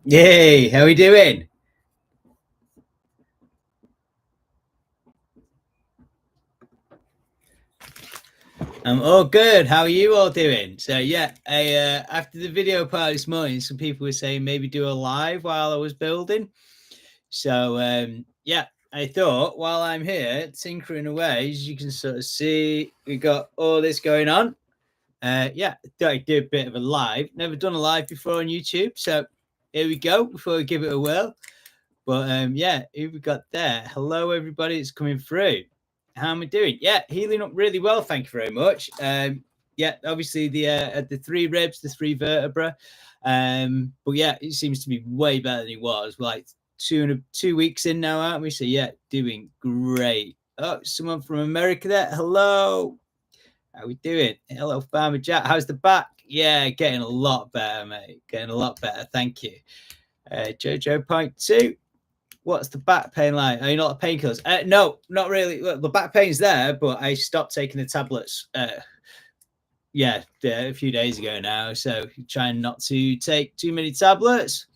Yay, how are we doing? I'm all good. How are you all doing? So yeah, after the video part this morning, some people were saying maybe do a live while I was building. So yeah, I thought while I'm here tinkering away, as you can sort of see, we got all this going on. Yeah, thought I'd do a bit of a live. Never done a live before on YouTube, so here we go. Before we give it a whirl, but yeah, who we got there? Hello, everybody. It's coming through. How am I doing? Yeah, healing up really well. Thank you very much. Yeah, obviously the three ribs, the three vertebra. But yeah, it seems to be way better than it was. Like 2 weeks in now, aren't we? So yeah, doing great. Oh, someone from America there. Hello. How we doing? Hello, Farmer Jack. How's the back? Yeah, getting a lot better, mate. Getting a lot better. Thank you. Jojo point two. What's the back pain like? Are you not painkillers? No, not really. Look, the back pain's there, but I stopped taking the tablets. Yeah, a few days ago now. So trying not to take too many tablets.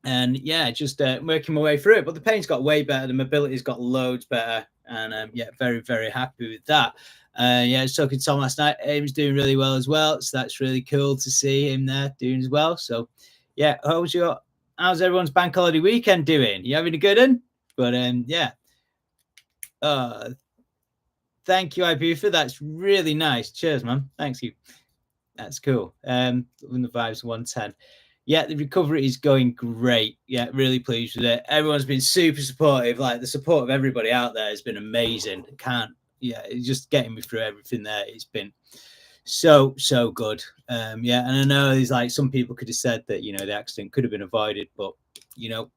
And yeah, just working my way through it. But the pain's got way better. The mobility's got loads better. And yeah, very, very happy with that. Yeah, I was talking to Tom last night. Aim's doing really well as well. So that's really cool to see him there doing as well. So yeah, how's everyone's bank holiday weekend doing? You having a good one? But yeah. Thank you, Ibiza. That's really nice. Cheers, man. Thanks you. That's cool. When the vibes 110. Yeah, the recovery is going great. Yeah, really pleased with it. Everyone's been super supportive. Like the support of everybody out there has been amazing. It's just getting me through everything there. It's been so good. Yeah, and I know there's like some people could have said that the accident could have been avoided, but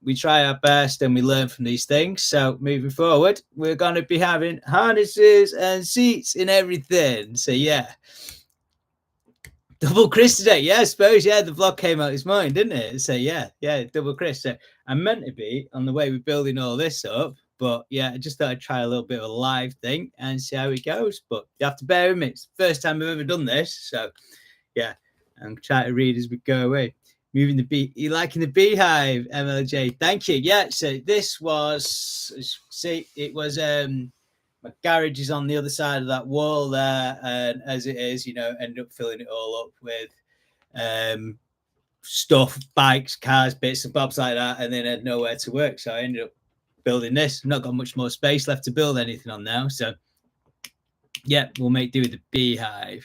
we try our best and we learn from these things. So moving forward, we're going to be having harnesses and seats and everything. So yeah. Double Chris today. Yeah, I suppose. Yeah, the vlog came out this morning, didn't it? So yeah, double Chris. So I'm meant to be on the way we're building all this up, but yeah, I just thought I'd try a little bit of a live thing and see how it goes. But you have to bear with me. It's the first time I've ever done this. So yeah, I'm trying to read as we go away. Moving the bee. You liking the beehive, MLJ? Thank you. Yeah, so this was, it was my garage is on the other side of that wall there, and as it is, end up filling it all up with stuff, bikes, cars, bits and bobs like that, and then I had nowhere to work, so I ended up building this. I've not got much more space left to build anything on now, so yeah, we'll make do with the beehive.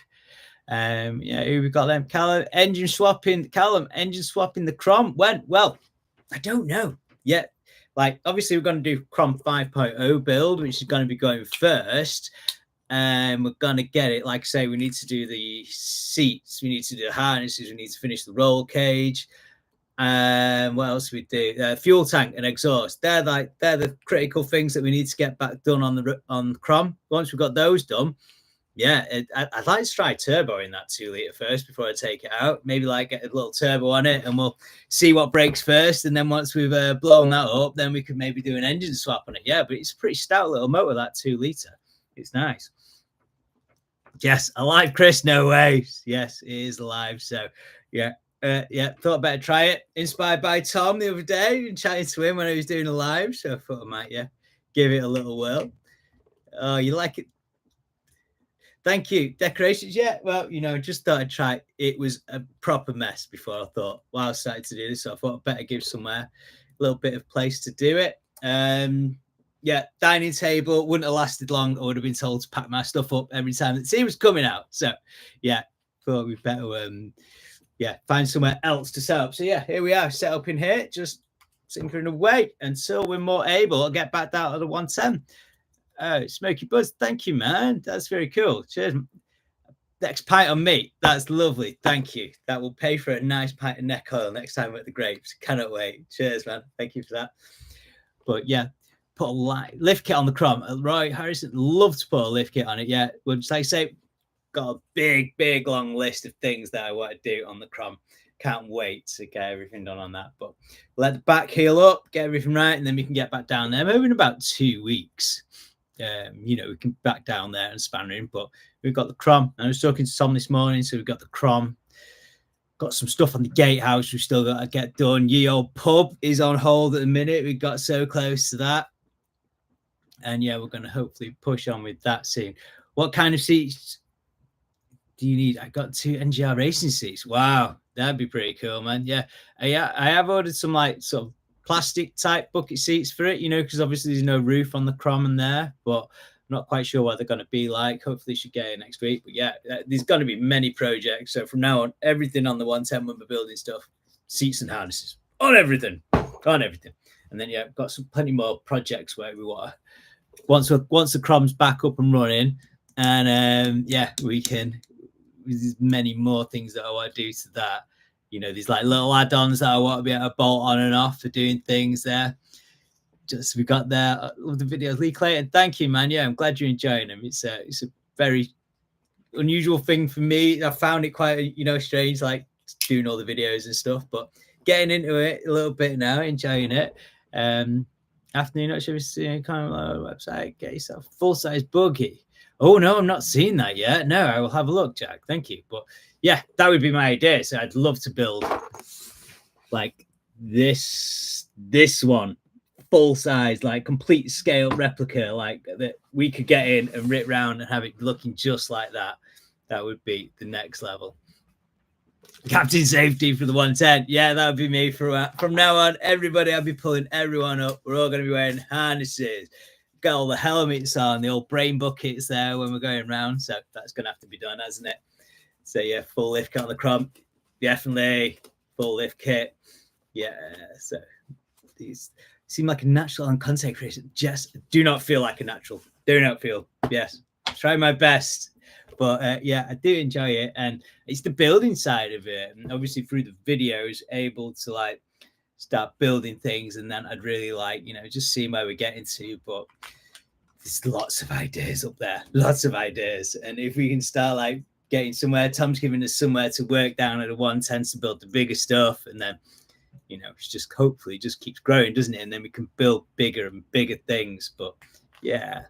Yeah, who we got them? Callum, engine swapping the Crom. When? Well, I don't know yet. Like, obviously, we're going to do Crom 5.0 build, which is going to be going first. And we're going to get it. Like I say, we need to do the seats. We need to do the harnesses. We need to finish the roll cage. What else do we do? Fuel tank and exhaust. They're the critical things that we need to get back done on Crom. Once we've got those done, yeah, I'd like to try turbo in that 2 litre first before I take it out. Maybe like get a little turbo on it and we'll see what breaks first. And then once we've blown that up, then we could maybe do an engine swap on it. Yeah, but it's a pretty stout little motor, that 2 litre. It's nice. Yes, alive, Chris. No way. Yes, it is alive. So yeah. Thought better try it. Inspired by Tom the other day and chatting to him when I was doing a live. So I thought I might, give it a little whirl. Oh, you like it? Thank you. Decorations, yeah. Well, just thought I'd try. It was a proper mess before I thought, I started to do this. So I thought I'd better give somewhere a little bit of place to do it. Yeah, dining table wouldn't have lasted long. I would have been told to pack my stuff up every time the tea was coming out. So yeah, thought we'd better find somewhere else to set up. So yeah, here we are, set up in here, just tinkering away until we're more able. I'll get back down to the 110. Smoky Buzz, thank you, man. That's very cool. Cheers. Next pint on me. That's lovely. Thank you. That will pay for a nice pint of neck oil next time at the grapes. Cannot wait. Cheers, man. Thank you for that. But yeah, put a lift kit on the Crom. Right, Harrison, love to put a lift kit on it. Yeah, well, just like I say, got a big long list of things that I want to do on the Crom. Can't wait to get everything done on that. But let the back heal up, get everything right, and then we can get back down there. Maybe in about 2 weeks. We can back down there and span in. But we've got the Crom. I was talking to Tom this morning, so we've got the Crom. Got some stuff on the gatehouse we've still got to get done. Ye old pub is on hold at the minute. We got so close to that. And yeah, we're going to hopefully push on with that soon. What kind of seats do you need? I got 2 NGR racing seats. Wow, that'd be pretty cool, man. Yeah, I have ordered some like sort of plastic type bucket seats for it, because obviously there's no roof on the Crom in there, but I'm not quite sure what they're going to be like. Hopefully should get it next week. But yeah, there's going to be many projects. So from now on, everything on the 110 when we're building stuff, seats and harnesses, on everything. And then, yeah, I've got plenty more projects where we want to, once the Crom's back up and running, and we can, there's many more things that I want to do to that. These like little add-ons that I want to be able to bolt on and off for doing things there. Just we got there. I love the videos. Lee Clayton, thank you, man. Yeah, I'm glad you're enjoying them. It's a very unusual thing for me. I found it quite strange, like doing all the videos and stuff, but getting into it a little bit now, enjoying it. Afternoon, not sure if you're kind of on the website. Get yourself full-size buggy. Oh no, I'm not seeing that yet. No, I will have a look, Jack. Thank you. But yeah, that would be my idea. So I'd love to build like this one. Full size, like complete scale replica, like that we could get in and rip round and have it looking just like that. That would be the next level. Captain safety for the 110. Yeah, that would be me from now on. Everybody, I'll be pulling everyone up. We're all going to be wearing harnesses. Got all the helmets on, the old brain buckets there when we're going round. So that's going to have to be done, hasn't it? So yeah, full lift kit on the Crom. Definitely full lift kit. Yeah, so these seem like a natural and content creation. Just do not feel like a natural. Do not feel. Yes, try my best. But I do enjoy it, and it's the building side of it. And obviously, through the videos, able to like start building things, and then I'd really like just seeing where we're getting to. But there's lots of ideas up there, lots of ideas, and if we can start like getting somewhere, Tom's giving us somewhere to work down at a 110 to build the bigger stuff, and then. It's just hopefully just keeps growing, doesn't it? And then we can build bigger and bigger things. But yeah,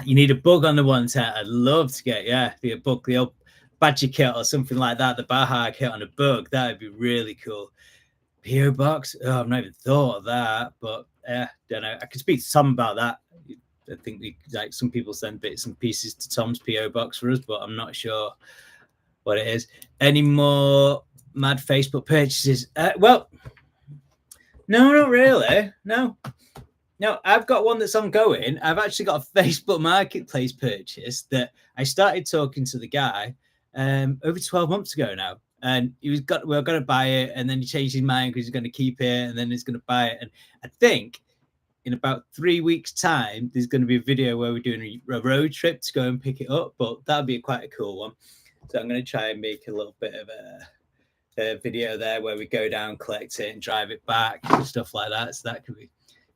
you need a bug on the 110. I'd love to get the bug, the old badger kit or something like that. The Baja kit on a bug, that would be really cool. PO box. Oh, I've not even thought of that, but don't know. I could speak to Tom about that. I think some people send bits and pieces to Tom's PO box for us, but I'm not sure what it is. Any more mad Facebook purchases? Well, no, not really. No, I've got one that's ongoing. I've actually got a Facebook Marketplace purchase that I started talking to the guy over 12 months ago now, and we were going to buy it, and then he changed his mind because he's going to keep it, and then he's going to buy it. And I think in about 3 weeks' time, there's going to be a video where we're doing a road trip to go and pick it up, but that'd be quite a cool one. So I'm going to try and make a little bit of a video there where we go down, collect it, and drive it back and stuff like that. So that could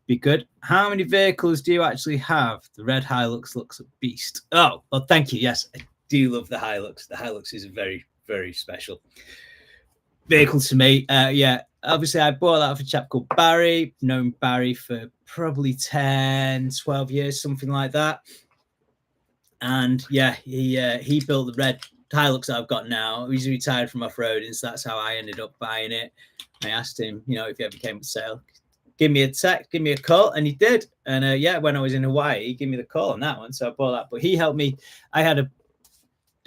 be good. How many vehicles do you actually have? The red Hilux looks a beast. Oh, well, thank you. Yes, I do love the Hilux. The Hilux is a very, very special vehicle to me. Obviously I bought that off a chap called Barry. Known Barry for probably 10, 12 years, something like that. And yeah, he built the red Hilux that I've got now. He's retired from off-roading, so that's how I ended up buying it. I asked him, if he ever came to sale, give me a text, give me a call, and he did. And when I was in Hawaii, he gave me the call on that one, so I bought that. But he helped me. I had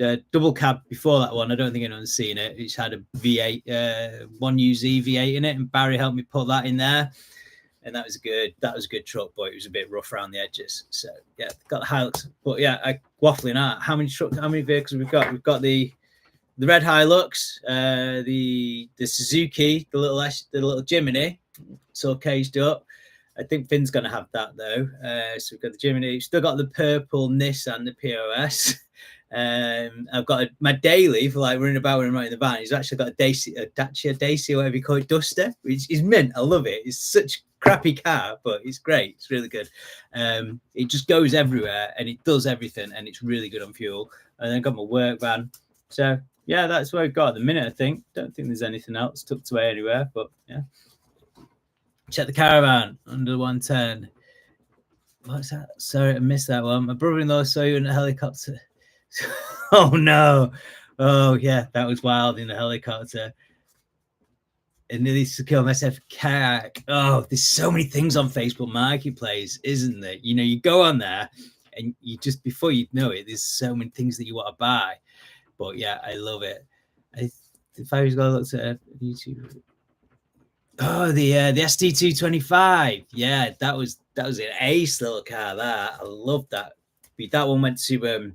a double cab before that one. I don't think anyone's seen it. It's had a V8, 1UZ V8 in it, and Barry helped me put that in there. And that was a good truck, but it was a bit rough around the edges. So yeah, got the Hilux. But yeah, I waffling out. How many vehicles we've got? We've got the red Hilux, the Suzuki, the little Jimny. It's all caged up. I think Finn's gonna have that though. So we've got the Jimny. Still got the purple Nissan, the POS. I've got my daily for like running about when I'm out in the van. He's actually got a Dacia, or whatever you call it, Duster, which is mint. I love it. It's such crappy car, but it's great. It's really good. It just goes everywhere and it does everything, and it's really good on fuel. And then I got my work van. So yeah, that's what I've got at the minute. I think. Don't think there's anything else tucked away anywhere, but yeah. Check the caravan under 110. What's that? Sorry, I missed that one. My brother-in-law saw you in a helicopter. Oh no. Oh yeah, that was wild in the helicopter. And nearly secure myself a kayak. Oh, there's so many things on Facebook Marketplace, isn't there? You know, you go on there and you just, before you know it, there's so many things that you want to buy. But yeah, I love it. If I was going to look at YouTube. Oh, the ST225. Yeah, that was an ace little car. That I love that. That one went to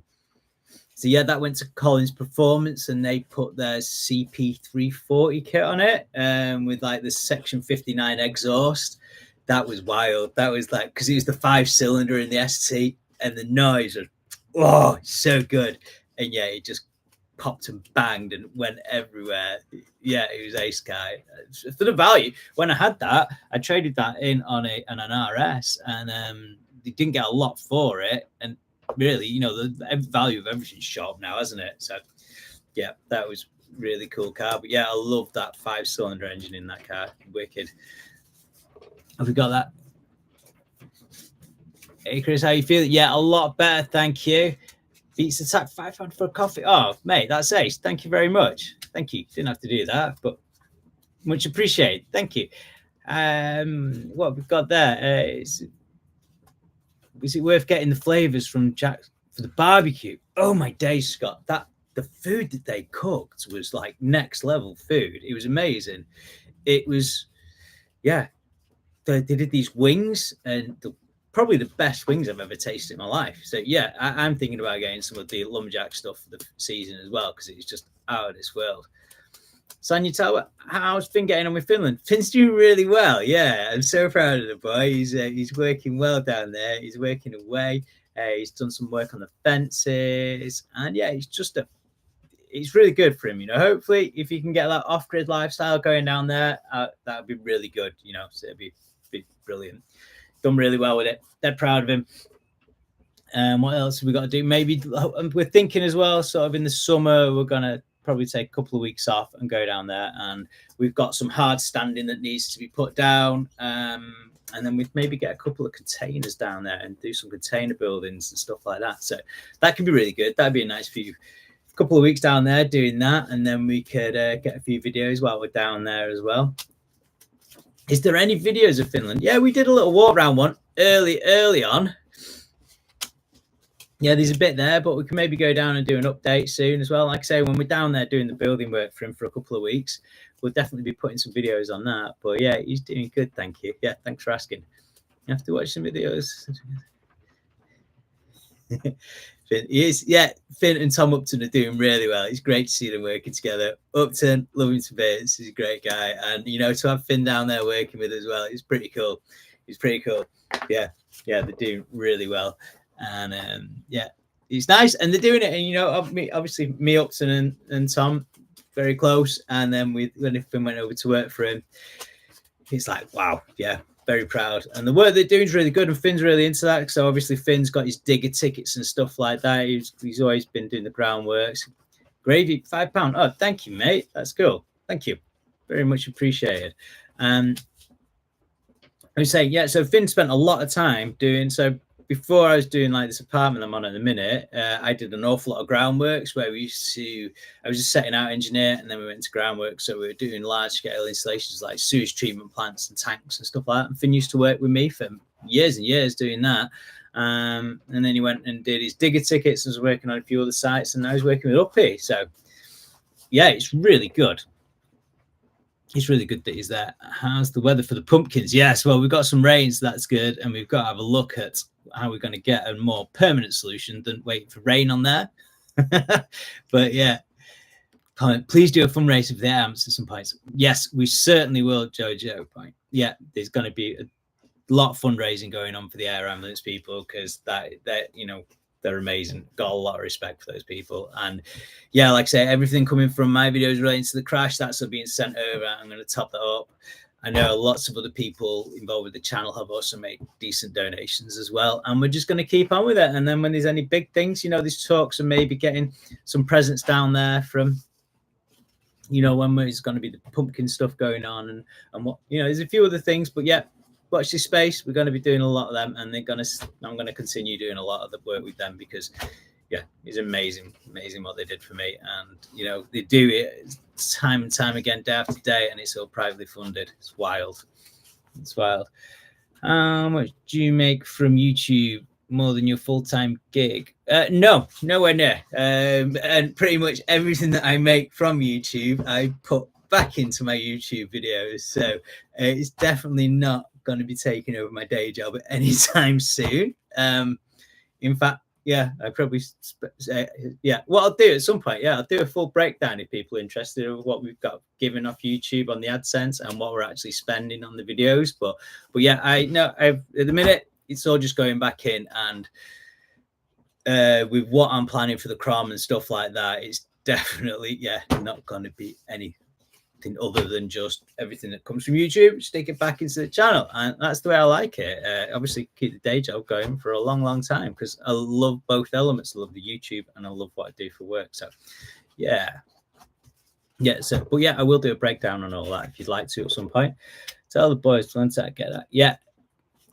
so yeah, that went to Collins Performance, and they put their CP340 kit on it, with like the Section 59 exhaust. That was wild. That was like, because it was the 5-cylinder in the ST, and the noise was so good. And yeah, it just popped and banged and went everywhere. Yeah, it was ace guy. For the value, when I had that, I traded that in on an RS, and they didn't get a lot for it. And really, you know, the value of everything's shot up now, hasn't it? So yeah, that was really cool car. But yeah, I love that 5-cylinder engine in that car. Wicked. Have we got that? Hey Chris, how you feeling? Yeah, a lot better, thank you. Beats attack £5 for a coffee. Oh, mate, that's ace. Thank you very much. Thank you. Didn't have to do that, but much appreciated. Thank you. What we've got there is it worth getting the flavors from Jack for the barbecue? Oh my days, Scott! The food that they cooked was like next level food. It was amazing. It was, yeah. They did these wings, and probably the best wings I've ever tasted in my life. So yeah, I'm thinking about getting some of the lumberjack stuff for the season as well, because it's just out of this world. Sanya, how's Finn getting on with Finland? Finn's doing really well. Yeah, I'm so proud of the boy. He's working well down there. He's working away. He's done some work on the fences, and yeah, it's really good for him. You know, hopefully, if he can get that off-grid lifestyle going down there, that would be really good. You know, so it'd be brilliant. Done really well with it. They're proud of him. What else have we got to do? Maybe we're thinking as well, sort of in the summer, we're gonna probably take a couple of weeks off and go down there, and we've got some hard standing that needs to be put down, and then we'd maybe get a couple of containers down there and do some container buildings and stuff like that. So that could be really good. That'd be a nice few couple of weeks down there doing that, and then we could get a few videos while we're down there as well. Is there any videos of Finland? Yeah, we did a little walk around one early on. Yeah, there's a bit there, but we can maybe go down and do an update soon as well. Like I say, when we're down there doing the building work for him for a couple of weeks, we'll definitely be putting some videos on that. But yeah, he's doing good, thank you. Yeah, thanks for asking. You have to watch some videos. Finn and Tom Upton are doing really well. It's great to see them working together. Upton, love him to bits. He's a great guy, and you know, to have Finn down there working with as well, it's pretty cool. Yeah, they're doing really well. And yeah, it's nice, and they're doing it. And you know, obviously, me, Upton, and Tom, very close. And then when Finn went over to work for him, it's like, wow, yeah, very proud. And the work they're doing is really good, and Finn's really into that. So obviously, Finn's got his digger tickets and stuff like that. He's always been doing the groundworks. Gravy, £5. Oh, thank you, mate. That's cool. Thank you, very much appreciated. I was saying, yeah. So Finn spent a lot of time doing so. Before I was doing like this apartment I'm on at the minute, I did an awful lot of groundworks where I was just setting out engineer, and then we went to groundwork. So we were doing large scale installations like sewage treatment plants and tanks and stuff like that. And Finn used to work with me for years and years doing that. And then he went and did his digger tickets and was working on a few other sites, and now he's working with Uppy. So yeah, it's really good. It's really good that he's there. How's the weather for the pumpkins? Yes, well, we've got some rain, so that's good. And we've got to have a look at how we're going to get a more permanent solution than waiting for rain on there. But yeah, please do a fundraiser for the amps at some point. Yes, we certainly will, Jojo. Yeah, there's going to be a lot of fundraising going on for the air ambulance people, because they're amazing. Got a lot of respect for those people. And yeah, like I say, everything coming from my videos relating to the crash, that's being sent over. I'm going to top that up. I know lots of other people involved with the channel have also made decent donations as well. And we're just going to keep on with it. And then when there's any big things, you know, these talks and maybe getting some presents down there from, you know, when there's going to be the pumpkin stuff going on and what, you know, there's a few other things. But yeah, watch this space. We're going to be doing a lot of them. And I'm going to continue doing a lot of the work with them because, yeah, it's amazing what they did for me. And, you know, they do it time and time again, day after day, and it's all privately funded. It's wild. How much do you make from YouTube? More than your full-time gig? No, nowhere near. And pretty much everything that I make from YouTube, I put back into my YouTube videos. So it's definitely not going to be taking over my day job anytime soon. In fact, yeah, I probably, yeah, what I'll do at some point, yeah, I'll do a full breakdown if people are interested in what we've got given off YouTube on the AdSense and what we're actually spending on the videos. But yeah, I know at the minute, it's all just going back in, and with what I'm planning for the Crom and stuff like that, it's definitely, yeah, not going to be anything other than just everything that comes from YouTube, stick it back into the channel. And that's the way I like it. Obviously, keep the day job going for a long time because I love both elements. I love the YouTube and I love what I do for work. So, yeah. So, but yeah, I will do a breakdown on all that if you'd like to at some point. Tell the boys once I get that. Yeah.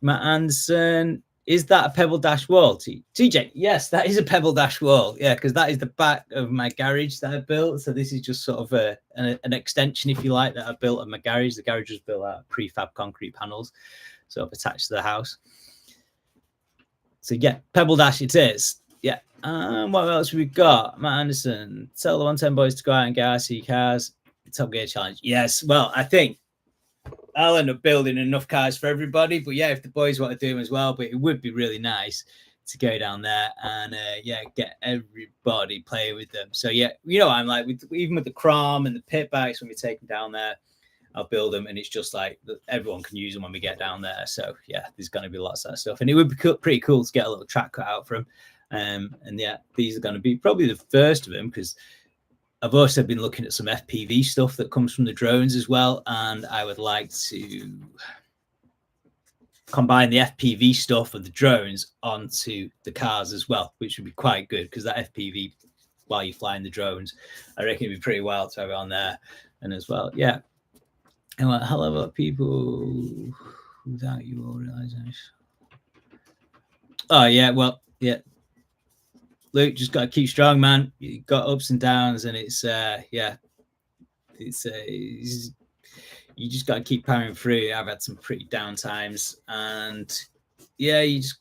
Matt Anderson, is that a Pebble Dash wall? TJ, yes, that is a Pebble Dash wall. Yeah, because that is the back of my garage that I built. So this is just sort of an extension, if you like, that I built of my garage. The garage was built out of prefab concrete panels, sort of attached to the house. So yeah, Pebble Dash it is. Yeah. What else have we got? Matt Anderson, tell the 110 boys to go out and get RC cars. Top Gear Challenge. Yes. Well, I think I'll end up building enough cars for everybody, but yeah, if the boys want to do them as well, but it would be really nice to go down there and yeah, get everybody playing with them. So yeah, you know, I'm like, even with the Crom and the pit bikes, when we take them down there, I'll build them, and it's just like everyone can use them when we get down there. So yeah, there's going to be lots of that stuff, and it would be pretty cool to get a little track cut out for them. And yeah, these are going to be probably the first of them because I've also been looking at some FPV stuff that comes from the drones as well. And I would like to combine the FPV stuff of the drones onto the cars as well, which would be quite good because that FPV, while you're flying the drones, I reckon it'd be pretty wild to have it on there. And as well, yeah. And a hell of a lot of people without you all realizing. Oh, yeah. Well, yeah. Luke, just got to keep strong, man. You got ups and downs, and it's yeah, it's you just got to keep powering through. I've had some pretty down times, and yeah, you just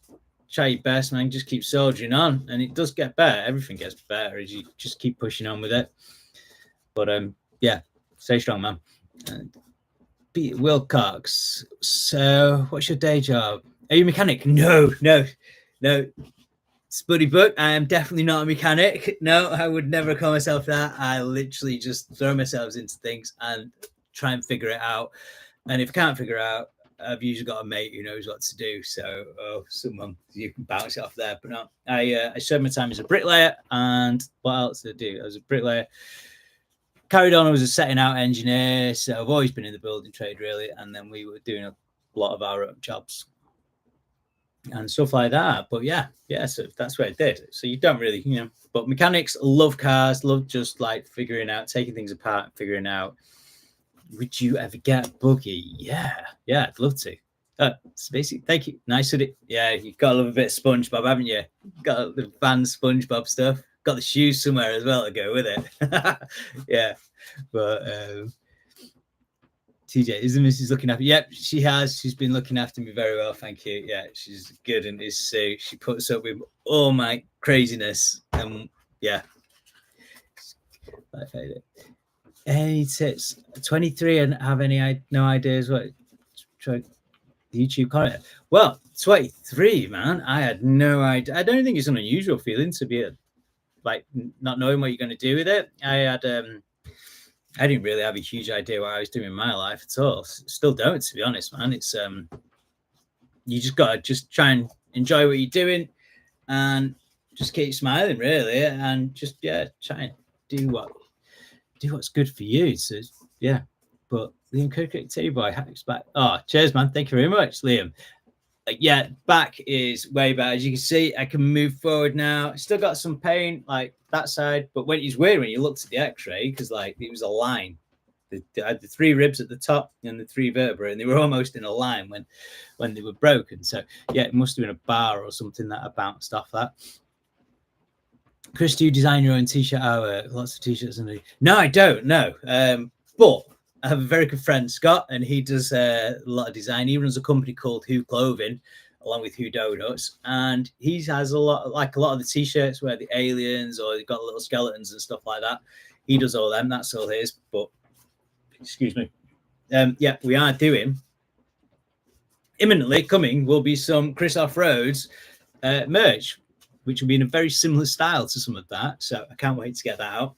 try your best, man. Just keep soldiering on, and it does get better. Everything gets better as you just keep pushing on with it. But yeah, stay strong, man. Pete Wilcox. So, what's your day job? Are you a mechanic? No. Spuddy book. I am definitely not a mechanic. No, I would never call myself that. I literally just throw myself into things and try and figure it out. And if I can't figure it out, I've usually got a mate who knows what to do. So someone you can bounce it off there. But no, I served my time as a bricklayer. And what else did I do? I was a bricklayer. Carried on, I was a setting out engineer. So I've always been in the building trade, really. And then we were doing a lot of our own jobs and stuff like that. But yeah, so that's what I did. So you don't really, you know, but mechanics love cars, love just like figuring out, taking things apart, figuring out, would you ever get a buggy? Yeah, I'd love to. So basically, thank you. Nice of it. Yeah, you've got to love a bit of SpongeBob, haven't you? Got the van SpongeBob stuff. Got the shoes somewhere as well to go with it. Yeah, but TJ, is the missus looking after? Yep, she has. She's been looking after me very well, thank you. Yeah, she's good and is so she puts up with all my craziness. Yeah, I hate it. Any tips? 23 and have no ideas what try YouTube content. Well, 23, man. I had no idea. I don't think it's an unusual feeling to be like not knowing what you're going to do with it. I didn't really have a huge idea what I was doing in my life at all. Still don't, to be honest, man. It's you just gotta just try and enjoy what you're doing and just keep smiling, really, and just try and do what's good for you. So yeah, But Liam Kirkwood, tell you boy, back. Oh, cheers, man. Thank you very much, Liam. Yeah, back is way better. As you can see, I can move forward now. Still got some pain like that side, but when it's weird when you looked at the X-ray, because like it was a line. I had the 3 ribs at the top and the 3 vertebrae, and they were almost in a line when they were broken. So yeah, it must have been a bar or something that I bounced off that. Chris, do you design your own t-shirt? Lots of t-shirts. No, I don't. No, but I have a very good friend, Scott, and he does a lot of design. He runs a company called Who Clothing, along with Who Donuts, and he has a lot of the t-shirts where the aliens or they've got little skeletons and stuff like that. He does all them. That's all his. But excuse me. Yeah, we are doing. Imminently coming will be some Chris Off-Roads merch, which will be in a very similar style to some of that. So I can't wait to get that out.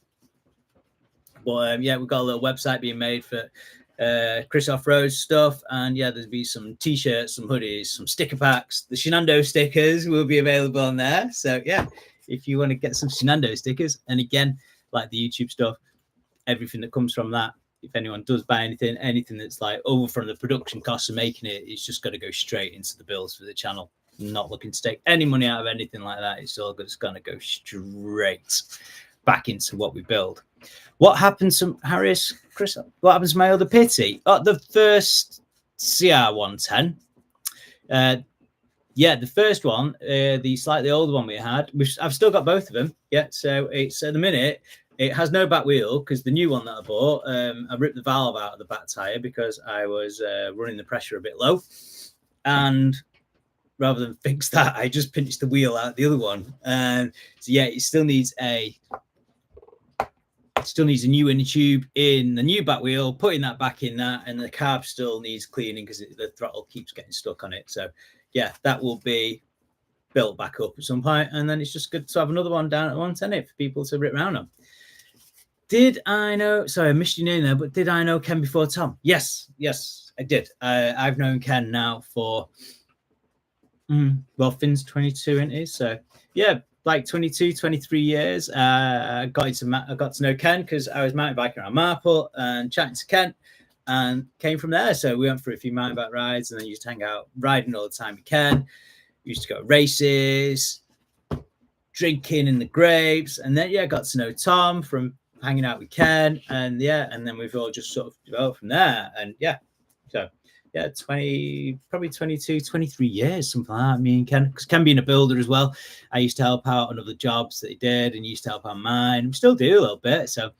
But yeah, we've got a little website being made for Chris Off-Road stuff. And yeah, there'll be some t-shirts, some hoodies, some sticker packs. The Shenando stickers will be available on there. So yeah, if you want to get some Shenando stickers, and again, like the YouTube stuff, everything that comes from that, if anyone does buy anything that's like over from the production costs of making it, it's just got to go straight into the bills for the channel. I'm not looking to take any money out of anything like that. It's all just going to go straight back into what we build. What happens to Harris, Chris? What happens to my other pity? Oh, the first CR110. Yeah, the first one, the slightly older one we had, which I've still got both of them. Yeah, so it's at the minute, it has no back wheel because the new one that I bought, I ripped the valve out of the back tire because I was running the pressure a bit low. And rather than fix that, I just pinched the wheel out the other one. So yeah, it still needs a new inner tube in the new back wheel, putting that back in that, and the carb still needs cleaning because the throttle keeps getting stuck on it. So yeah, that will be built back up at some point, and then it's just good to have another one down at 110 for people to rip around on. Did I know? Sorry, I missed your name there, but did I know Ken before Tom? Yes, I did. I've known Ken now for well, Finn's 22, isn't he? So yeah, like 22, 23 years. I got to know Ken because I was mountain biking around Marple and chatting to Ken, and came from there. So we went for a few mountain bike rides, and then used to hang out riding all the time with Ken. We used to go to races, drinking in the grapes, and then yeah, got to know Tom from hanging out with Ken, and yeah, and then we've all just sort of developed from there. And yeah, so yeah, 22, 23 years, something like that. Me and Ken, because Ken being a builder as well, I used to help out on other jobs that he did, and he used to help on mine. We still do a little bit. So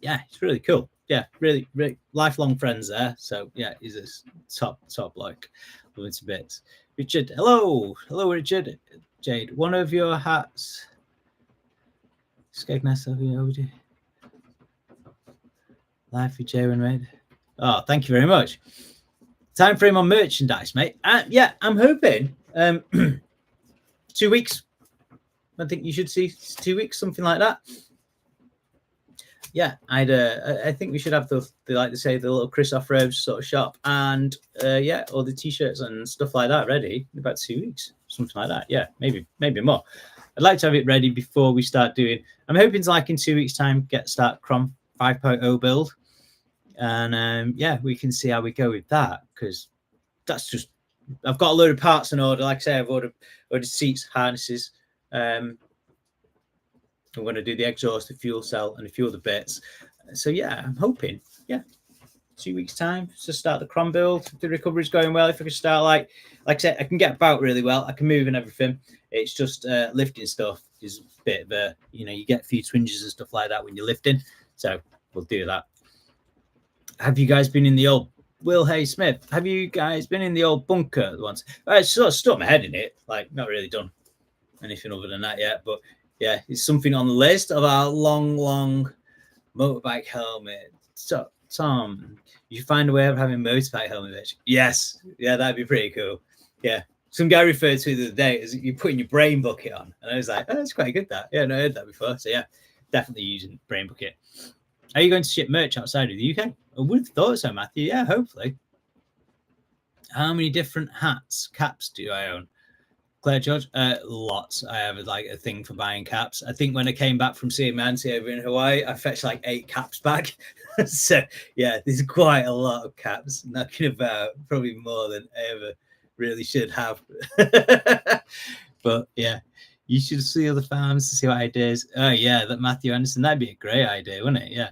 yeah, it's really cool. Yeah, really, really lifelong friends there. So yeah, he's a top bloke. Love him to bits. Richard, hello, Richard. Jade, one of your hats. Skegness of you, OD. Life with Jay and Red. Oh, thank you very much. Time frame on merchandise, mate. Yeah, I'm hoping 2 weeks. I think you should see 2 weeks, something like that. Yeah, I think we should have the like to say the little Chris Off-Road sort of shop, and yeah, all the t-shirts and stuff like that ready in about 2 weeks, something like that. Yeah, maybe more. I'd like to have it ready before we start doing. I'm hoping to like in 2 weeks' time start Crom 5.0 build. And yeah, we can see how we go with that, because that's just, I've got a load of parts in order. Like I say, I've ordered seats, harnesses. I'm going to do the exhaust, the fuel cell, and a few other bits. So yeah, I'm hoping, yeah, 2 weeks' time to start the Crom build. If the recovery's going well, if I can start like I said, I can get about really well. I can move and everything. It's just lifting stuff is a bit of a, you get a few twinges and stuff like that when you're lifting. So we'll do that. Have you guys been in the old Will Hay Smith? Have you guys been in the old bunker once? I sort of stuck my head in it, like not really done anything other than that yet. But yeah, it's something on the list of our long motorbike helmet. So Tom, you find a way of having motorbike helmet, bitch. Yes, yeah, that'd be pretty cool. Yeah, some guy referred to it the other day as you putting your brain bucket on, and I was like, oh, that's quite good. That yeah, no, I heard that before. So yeah, definitely using brain bucket. Are you going to ship merch outside of the UK? I would have thought so, Matthew. Yeah, hopefully. How many different hats, caps do I own? Claire George, lots. I have like a thing for buying caps. I think when I came back from seeing Manti over in Hawaii, I fetched like 8 caps back. So yeah, there's quite a lot of caps knocking about, probably more than I ever really should have. But yeah, you should see other farms to see what ideas. Oh yeah, that Matthew Anderson, that'd be a great idea, wouldn't it? Yeah.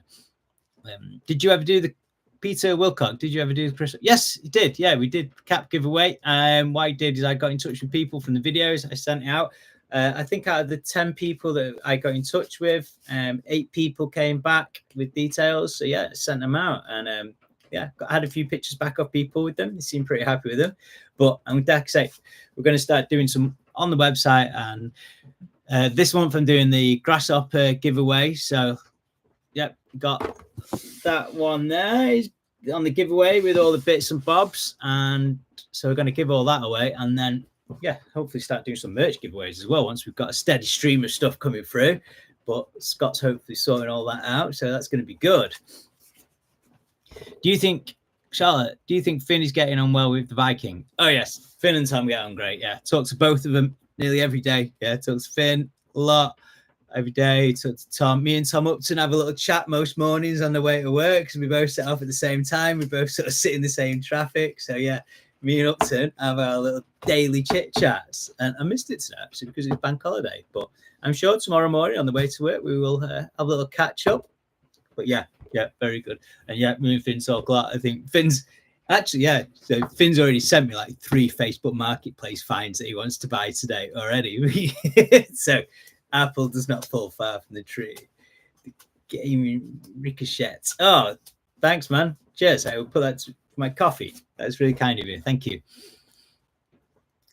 Did you ever do the Peter Wilcock? Did you ever do the Chris? Yes, you did. Yeah, we did cap giveaway. What I did is I got in touch with people from the videos I sent out. I think out of the 10 people that I got in touch with, 8 people came back with details. So yeah, I sent them out, and yeah, I had a few pictures back of people with them. They seemed pretty happy with them. But I'm like I say, we're going to start doing some on the website, and this month I'm doing the grasshopper giveaway. So yep, got that one there is on the giveaway with all the bits and bobs, and so we're going to give all that away, and then yeah, hopefully start doing some merch giveaways as well once we've got a steady stream of stuff coming through. But Scott's hopefully sorting all that out, so that's going to be good. Do you think, Charlotte, do you think Finn is getting on well with the Viking? Oh yes, Finn and Tom get on great. Yeah, talk to both of them nearly every day. Yeah, talk to Finn a lot every day. Talk to Tom. Me and Tom Upton have a little chat most mornings on the way to work because we both set off at the same time. We both sort of sit in the same traffic. So yeah, me and Upton have our little daily chit chats. And I missed it today actually because it's bank holiday. But I'm sure tomorrow morning on the way to work we will have a little catch up. But yeah, very good. And yeah, me and Finn talk a lot. I think Finn's actually, yeah. So Finn's already sent me like 3 Facebook Marketplace finds that he wants to buy today already. So apple does not fall far from the tree. The gaming ricochets. Oh, thanks, man. Cheers. I will put that to my coffee. That's really kind of you. Thank you.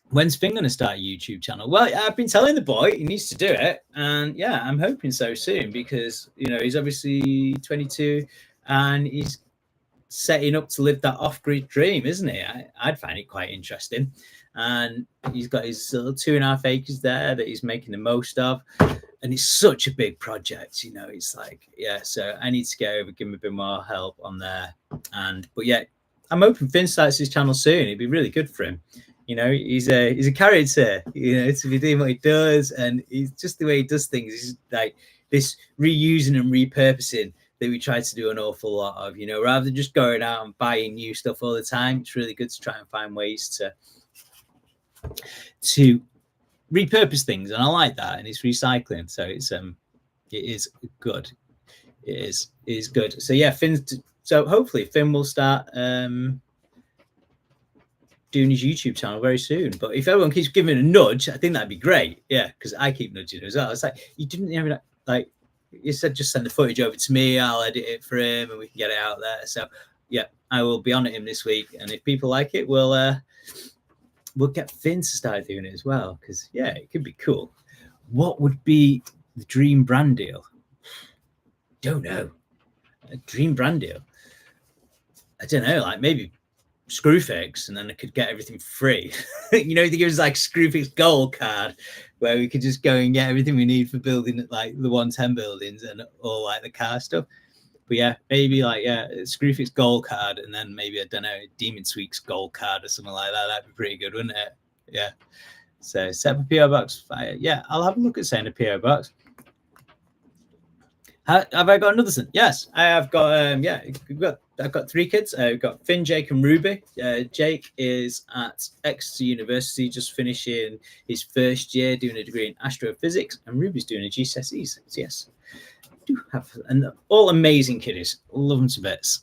When's Finn going to start a YouTube channel? Well, I've been telling the boy he needs to do it. And yeah, I'm hoping so soon because, you know, he's obviously 22 and he's setting up to live that off-grid dream, isn't he? I'd find it quite interesting. And he's got his little 2.5 acres there that he's making the most of. And it's such a big project, you know, it's like, yeah, so I need to go over, give him a bit more help on there. But yeah, I'm hoping Finn starts his channel soon. It'd be really good for him. You know, he's a character, you know, to be doing what he does. And he's just the way he does things. He's like this reusing and repurposing that we try to do an awful lot of, you know, rather than just going out and buying new stuff all the time. It's really good to try and find ways to repurpose things, and I like that. And it's recycling, so it is good. It is good. So yeah, so hopefully Finn will start doing his YouTube channel very soon. But if everyone keeps giving a nudge, I think that'd be great. Yeah, because I keep nudging as well. It's like you didn't even like you said, just send the footage over to me. I'll edit it for him, and we can get it out there. So yeah, I will be on at him this week, and if people like it, we'll get Finn to start doing it as well. Because yeah, it could be cool. What would be the dream brand deal? Don't know. A dream brand deal. I don't know. Like maybe Screwfix, and then I could get everything free. You know, they give us like Screwfix Gold card where we could just go and get everything we need for building like the 110 buildings and all like the car stuff. But yeah, maybe like Screwfix Gold card, and then maybe I don't know, Demon Sweets Gold card or something like that. That'd be pretty good, wouldn't it? Yeah. So set up a PO box. Yeah, I'll have a look at saying a PO box. Have I got another son? Yes, I have got. I've got 3 kids. I've got Finn, Jake, and Ruby. Jake is at Exeter University, just finishing his first year doing a degree in astrophysics, and Ruby's doing a GCSEs. So yes, I do have, and all amazing kiddies. Love them to bits.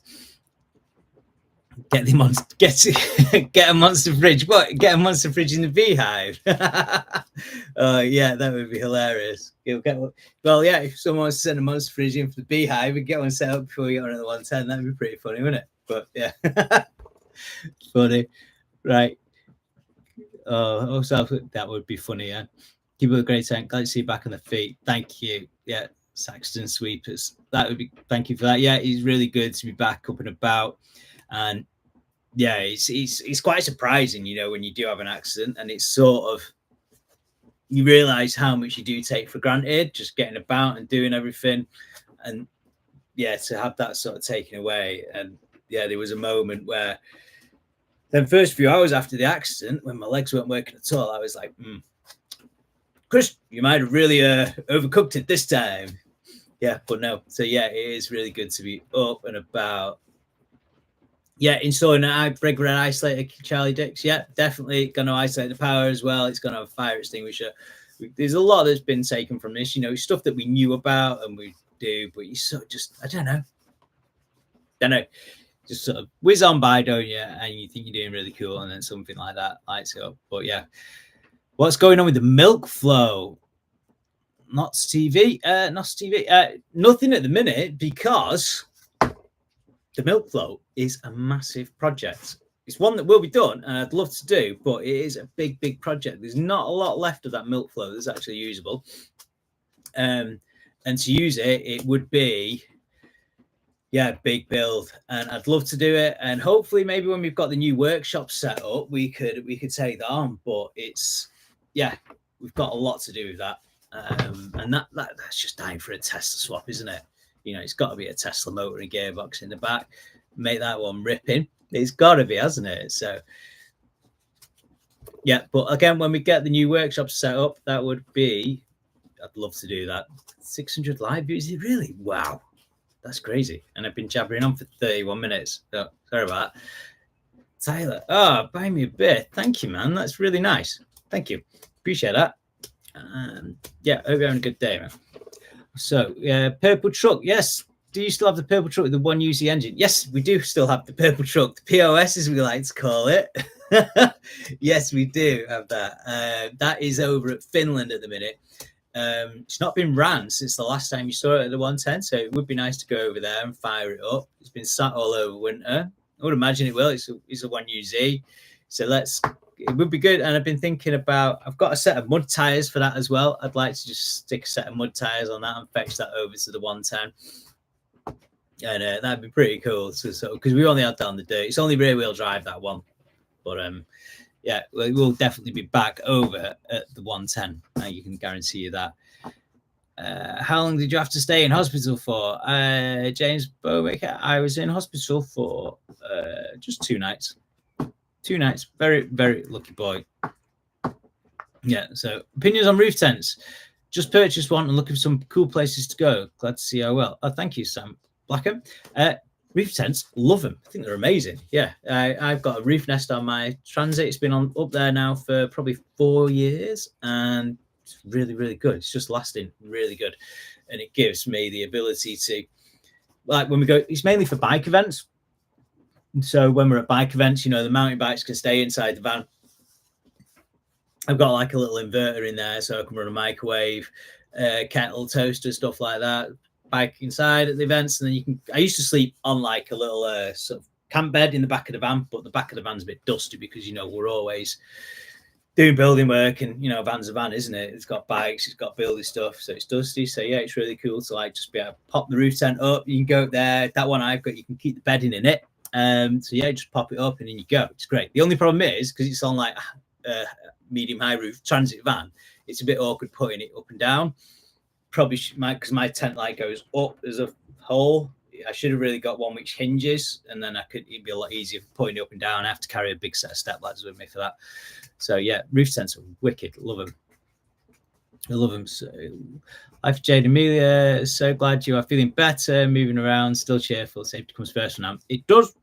Get them on. Get a monster fridge. What? Get a monster fridge in the beehive. Yeah, that would be hilarious. Well, yeah, if someone wants to send a monster fridge in for the beehive, we get one set up before we get on at the 110. That'd be pretty funny, wouldn't it? But yeah, funny, right? Also that would be funny. Yeah, keep up a great time. Glad to see you back on the feet. Thank you. Yeah, Saxton Sweepers. That would be. Thank you for that. Yeah, he's really good to be back up and about. And yeah, it's quite surprising, you know, when you do have an accident, and it's sort of, you realize how much you do take for granted, just getting about and doing everything. And yeah, to have that sort of taken away. And yeah, there was a moment where Then first few hours after the accident, when my legs weren't working at all, I was like, Chris, you might have really overcooked it this time. Yeah, but no. So yeah, it is really good to be up and about. Yeah, installing a regular isolator, Charlie Dix. Yeah, definitely going to isolate the power as well. It's going to have a fire extinguisher. There's a lot that's been taken from this, stuff that we knew about and we do, but you sort of just, I don't know, just sort of whiz on by, don't you? And you think you're doing really cool, and then something like that lights up. But yeah, what's going on with the milk flow? Not TV. Nothing at the minute, because the milk flow is a massive project. It's one that will be done and I'd love to do, but it is a big project. There's not a lot left of that milk flow that's actually usable. And to use it, it would be, big build, and I'd love to do it. And hopefully maybe when we've got the new workshop set up, we could take that on. But we've got a lot to do with that. And that's just dying for a Tesla swap, isn't it? It's got to be a Tesla motor and gearbox in the back. Make that one ripping. It's got to be, hasn't it? So, yeah. But again, when we get the new workshop set up, that would be, I'd love to do that. 600 live views. Really? Wow. That's crazy. And I've been jabbering on for 31 minutes. So, sorry about that. Tyler, buy me a beer. Thank you, man. That's really nice. Thank you. Appreciate that. Hope you're having a good day, man. So, purple truck. Yes. Do you still have the purple truck with the 1UZ engine? Yes, we do still have the purple truck. The POS, as we like to call it. Yes, we do have that. That is over at Finland at the minute. It's not been ran since the last time you saw it at the 110, so it would be nice to go over there and fire it up. It's been sat all over winter. I would imagine it will. It's a 1UZ. So it would be good. And I've been thinking about, I've got a set of mud tires for that as well. I'd like to just stick a set of mud tires on that and fetch that over to the 110. And that'd be pretty cool. So because we only had that on the dirt. It's only rear wheel drive, that one. But we'll definitely be back over at the 110. You can guarantee you that. How long did you have to stay in hospital for? James Bowmaker, I was in hospital for just 2 nights. 2 nights. Very, very lucky boy. Yeah, so opinions on roof tents. Just purchased one and looking for some cool places to go. Glad to see how well. Oh, thank you, Sam Blackham. Roof tents, love them. I think they're amazing. Yeah, I've got a roof nest on my Transit. It's been up there now for probably 4 years, and it's really, really good. It's just lasting really good, and it gives me the ability to, like when we go, it's mainly for bike events. So when we're at bike events, the mountain bikes can stay inside the van. I've got like a little inverter in there, so I can run a microwave, kettle, toaster, stuff like that. Bike inside at the events, and then I used to sleep on like a little sort of camp bed in the back of the van, but the back of the van's a bit dusty because we're always doing building work, and van's a van, isn't it? It's got bikes, it's got building stuff, so it's dusty. So yeah, it's really cool to like just be able to pop the roof tent up. You can go up there. That one I've got, you can keep the bedding in it. So yeah, just pop it up and then you go. It's great. The only problem is because it's on like medium high roof Transit van, it's a bit awkward putting it up and down. Probably because my tent light goes up as a whole. I should have really got one which hinges, and then it'd be a lot easier for putting it up and down. I have to carry a big set of step ladders with me for that. So yeah, roof tents are wicked. Love them. I love them. So, life Jade Amelia, so glad you are feeling better, moving around, still cheerful. Safety comes first for now. It does.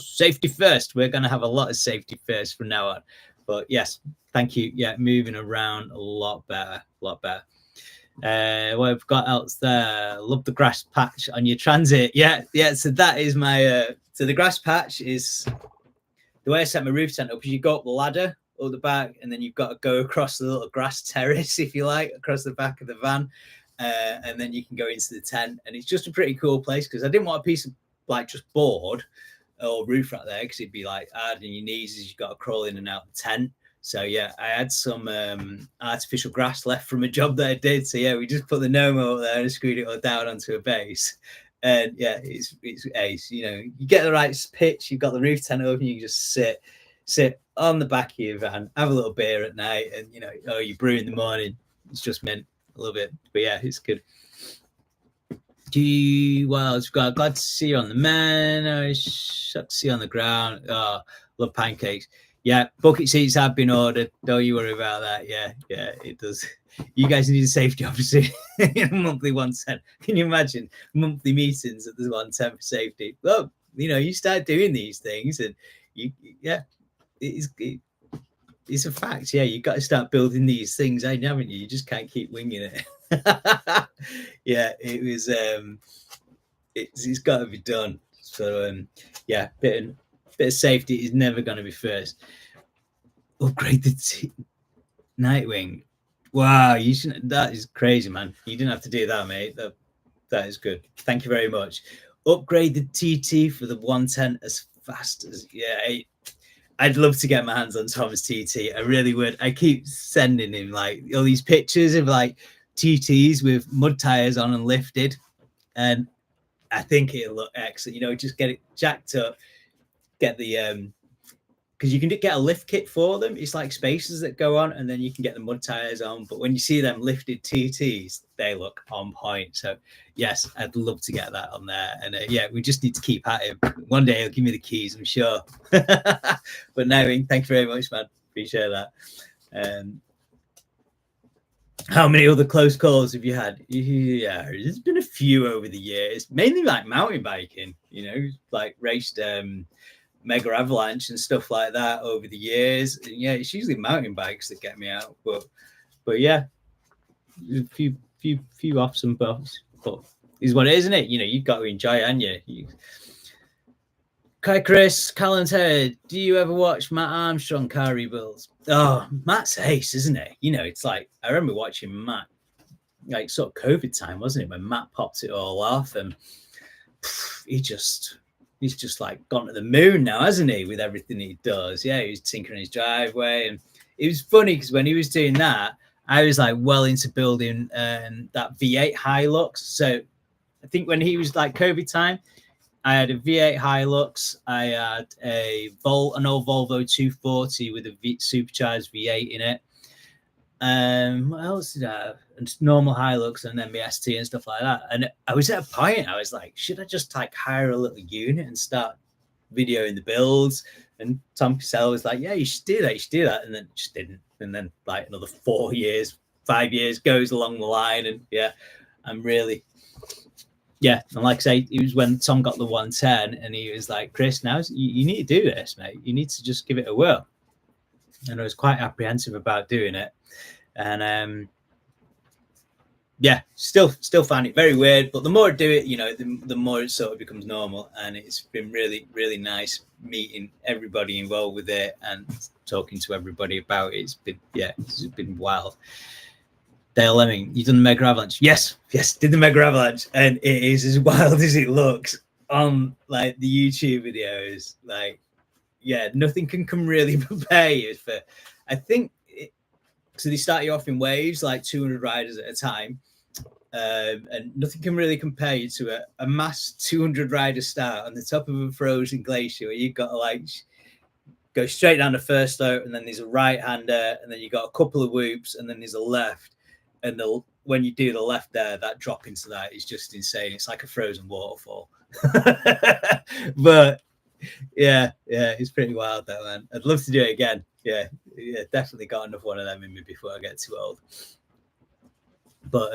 Safety first. We're going to have a lot of safety first from now on. But yes, thank you. Yeah, moving around a lot better. What I've got else there. Love the grass patch on your Transit. Yeah. So that is my. So the grass patch is the way I set my roof tent up. Is you go up the ladder up the back, and then you've got to go across the little grass terrace, if you like, across the back of the van, and then you can go into the tent. And it's just a pretty cool place because I didn't want a piece of like just board or roof right there because it'd be like hard on your knees as you've got to crawl in and out the tent. So yeah, I had some artificial grass left from a job that I did. So yeah, we just put the Nomo up there and screwed it all down onto a base. And yeah, it's ace. You get the right pitch, you've got the roof tent open, you can just sit on the back of your van, have a little beer at night, and you brew in the morning. It's just mint. I love it. But yeah, it's good. What else? Glad to see you on the menu. Shuck to see you on the ground. Oh, love pancakes. Yeah, bucket seats have been ordered. Don't you worry about that. Yeah, it does. You guys need a safety officer in a monthly 110. Can you imagine monthly meetings at the 110 for safety? Well, you start doing these things, and it's a fact. Yeah, you got to start building these things, haven't you? You just can't keep winging it. Yeah, it was. It's got to be done. So bit of safety is never going to be first. Upgrade the Nightwing. Wow, you shouldn't. That is crazy, man. You didn't have to do that, mate. That is good. Thank you very much. Upgrade the TT for the 110 as fast as I'd love to get my hands on Tom's TT. I really would. I keep sending him like all these pictures of like TTs with mud tires on and lifted, and I think it'll look excellent. Just get it jacked up, get the because you can get a lift kit for them. It's like spacers that go on, and then you can get the mud tires on. But when you see them lifted TTs, they look on point. So yes, I'd love to get that on there. And we just need to keep at him. One day he'll give me the keys, I'm sure. But no, thank you very much, man. Appreciate that. How many other close calls have you had? Yeah, there's been a few over the years, mainly like mountain biking, like raced Mega Avalanche and stuff like that over the years. And yeah, it's usually mountain bikes that get me out, but yeah, a few offs and buffs, but is what it is, isn't it? You've got to enjoy it, haven't you? Okay, Chris Callanhead, do you ever watch Matt Armstrong car rebuilds? Oh, Matt's ace, isn't it? It's like I remember watching Matt, like sort of COVID time, wasn't it, when Matt popped it all off, and he's just like gone to the moon now, hasn't he, with everything he does? Yeah, he was tinkering his driveway, and it was funny because when he was doing that, I was like well into building that V8 Hilux. So I think when he was like COVID time, I had a V8 Hilux. I had an old Volvo 240 with a supercharged V8 in it. What else did I have? And normal Hilux and then my ST and stuff like that. And I was at a point, I was like, should I just like hire a little unit and start videoing the builds? And Tom Cassell was like, yeah, you should do that. And then just didn't. And then like another 5 years goes along the line. And yeah, I'm really... Yeah, and like I say, it was when Tom got the 110 and he was like, Chris, now you need to do this, mate. You need to just give it a whirl. And I was quite apprehensive about doing it. And still find it very weird. But the more I do it, the more it sort of becomes normal. And it's been really, really nice meeting everybody involved with it and talking to everybody about it. It's been wild. Dale Lemming, you done the Mega Avalanche? Yes, did the Mega Avalanche, and it is as wild as it looks on like the YouTube videos. Like, yeah, nothing can really prepare you for. I think so. They start you off in waves, like 200 riders at a time, and nothing can really compare you to a mass 200 rider start on the top of a frozen glacier where you've got to like go straight down the first slope, and then there's a right hander, and then you got a couple of whoops, and then there's a left. And when you do the left there, that drop into that is just insane. It's like a frozen waterfall. But yeah, it's pretty wild though, man. I'd love to do it again. Yeah, definitely got enough one of them in me before I get too old. But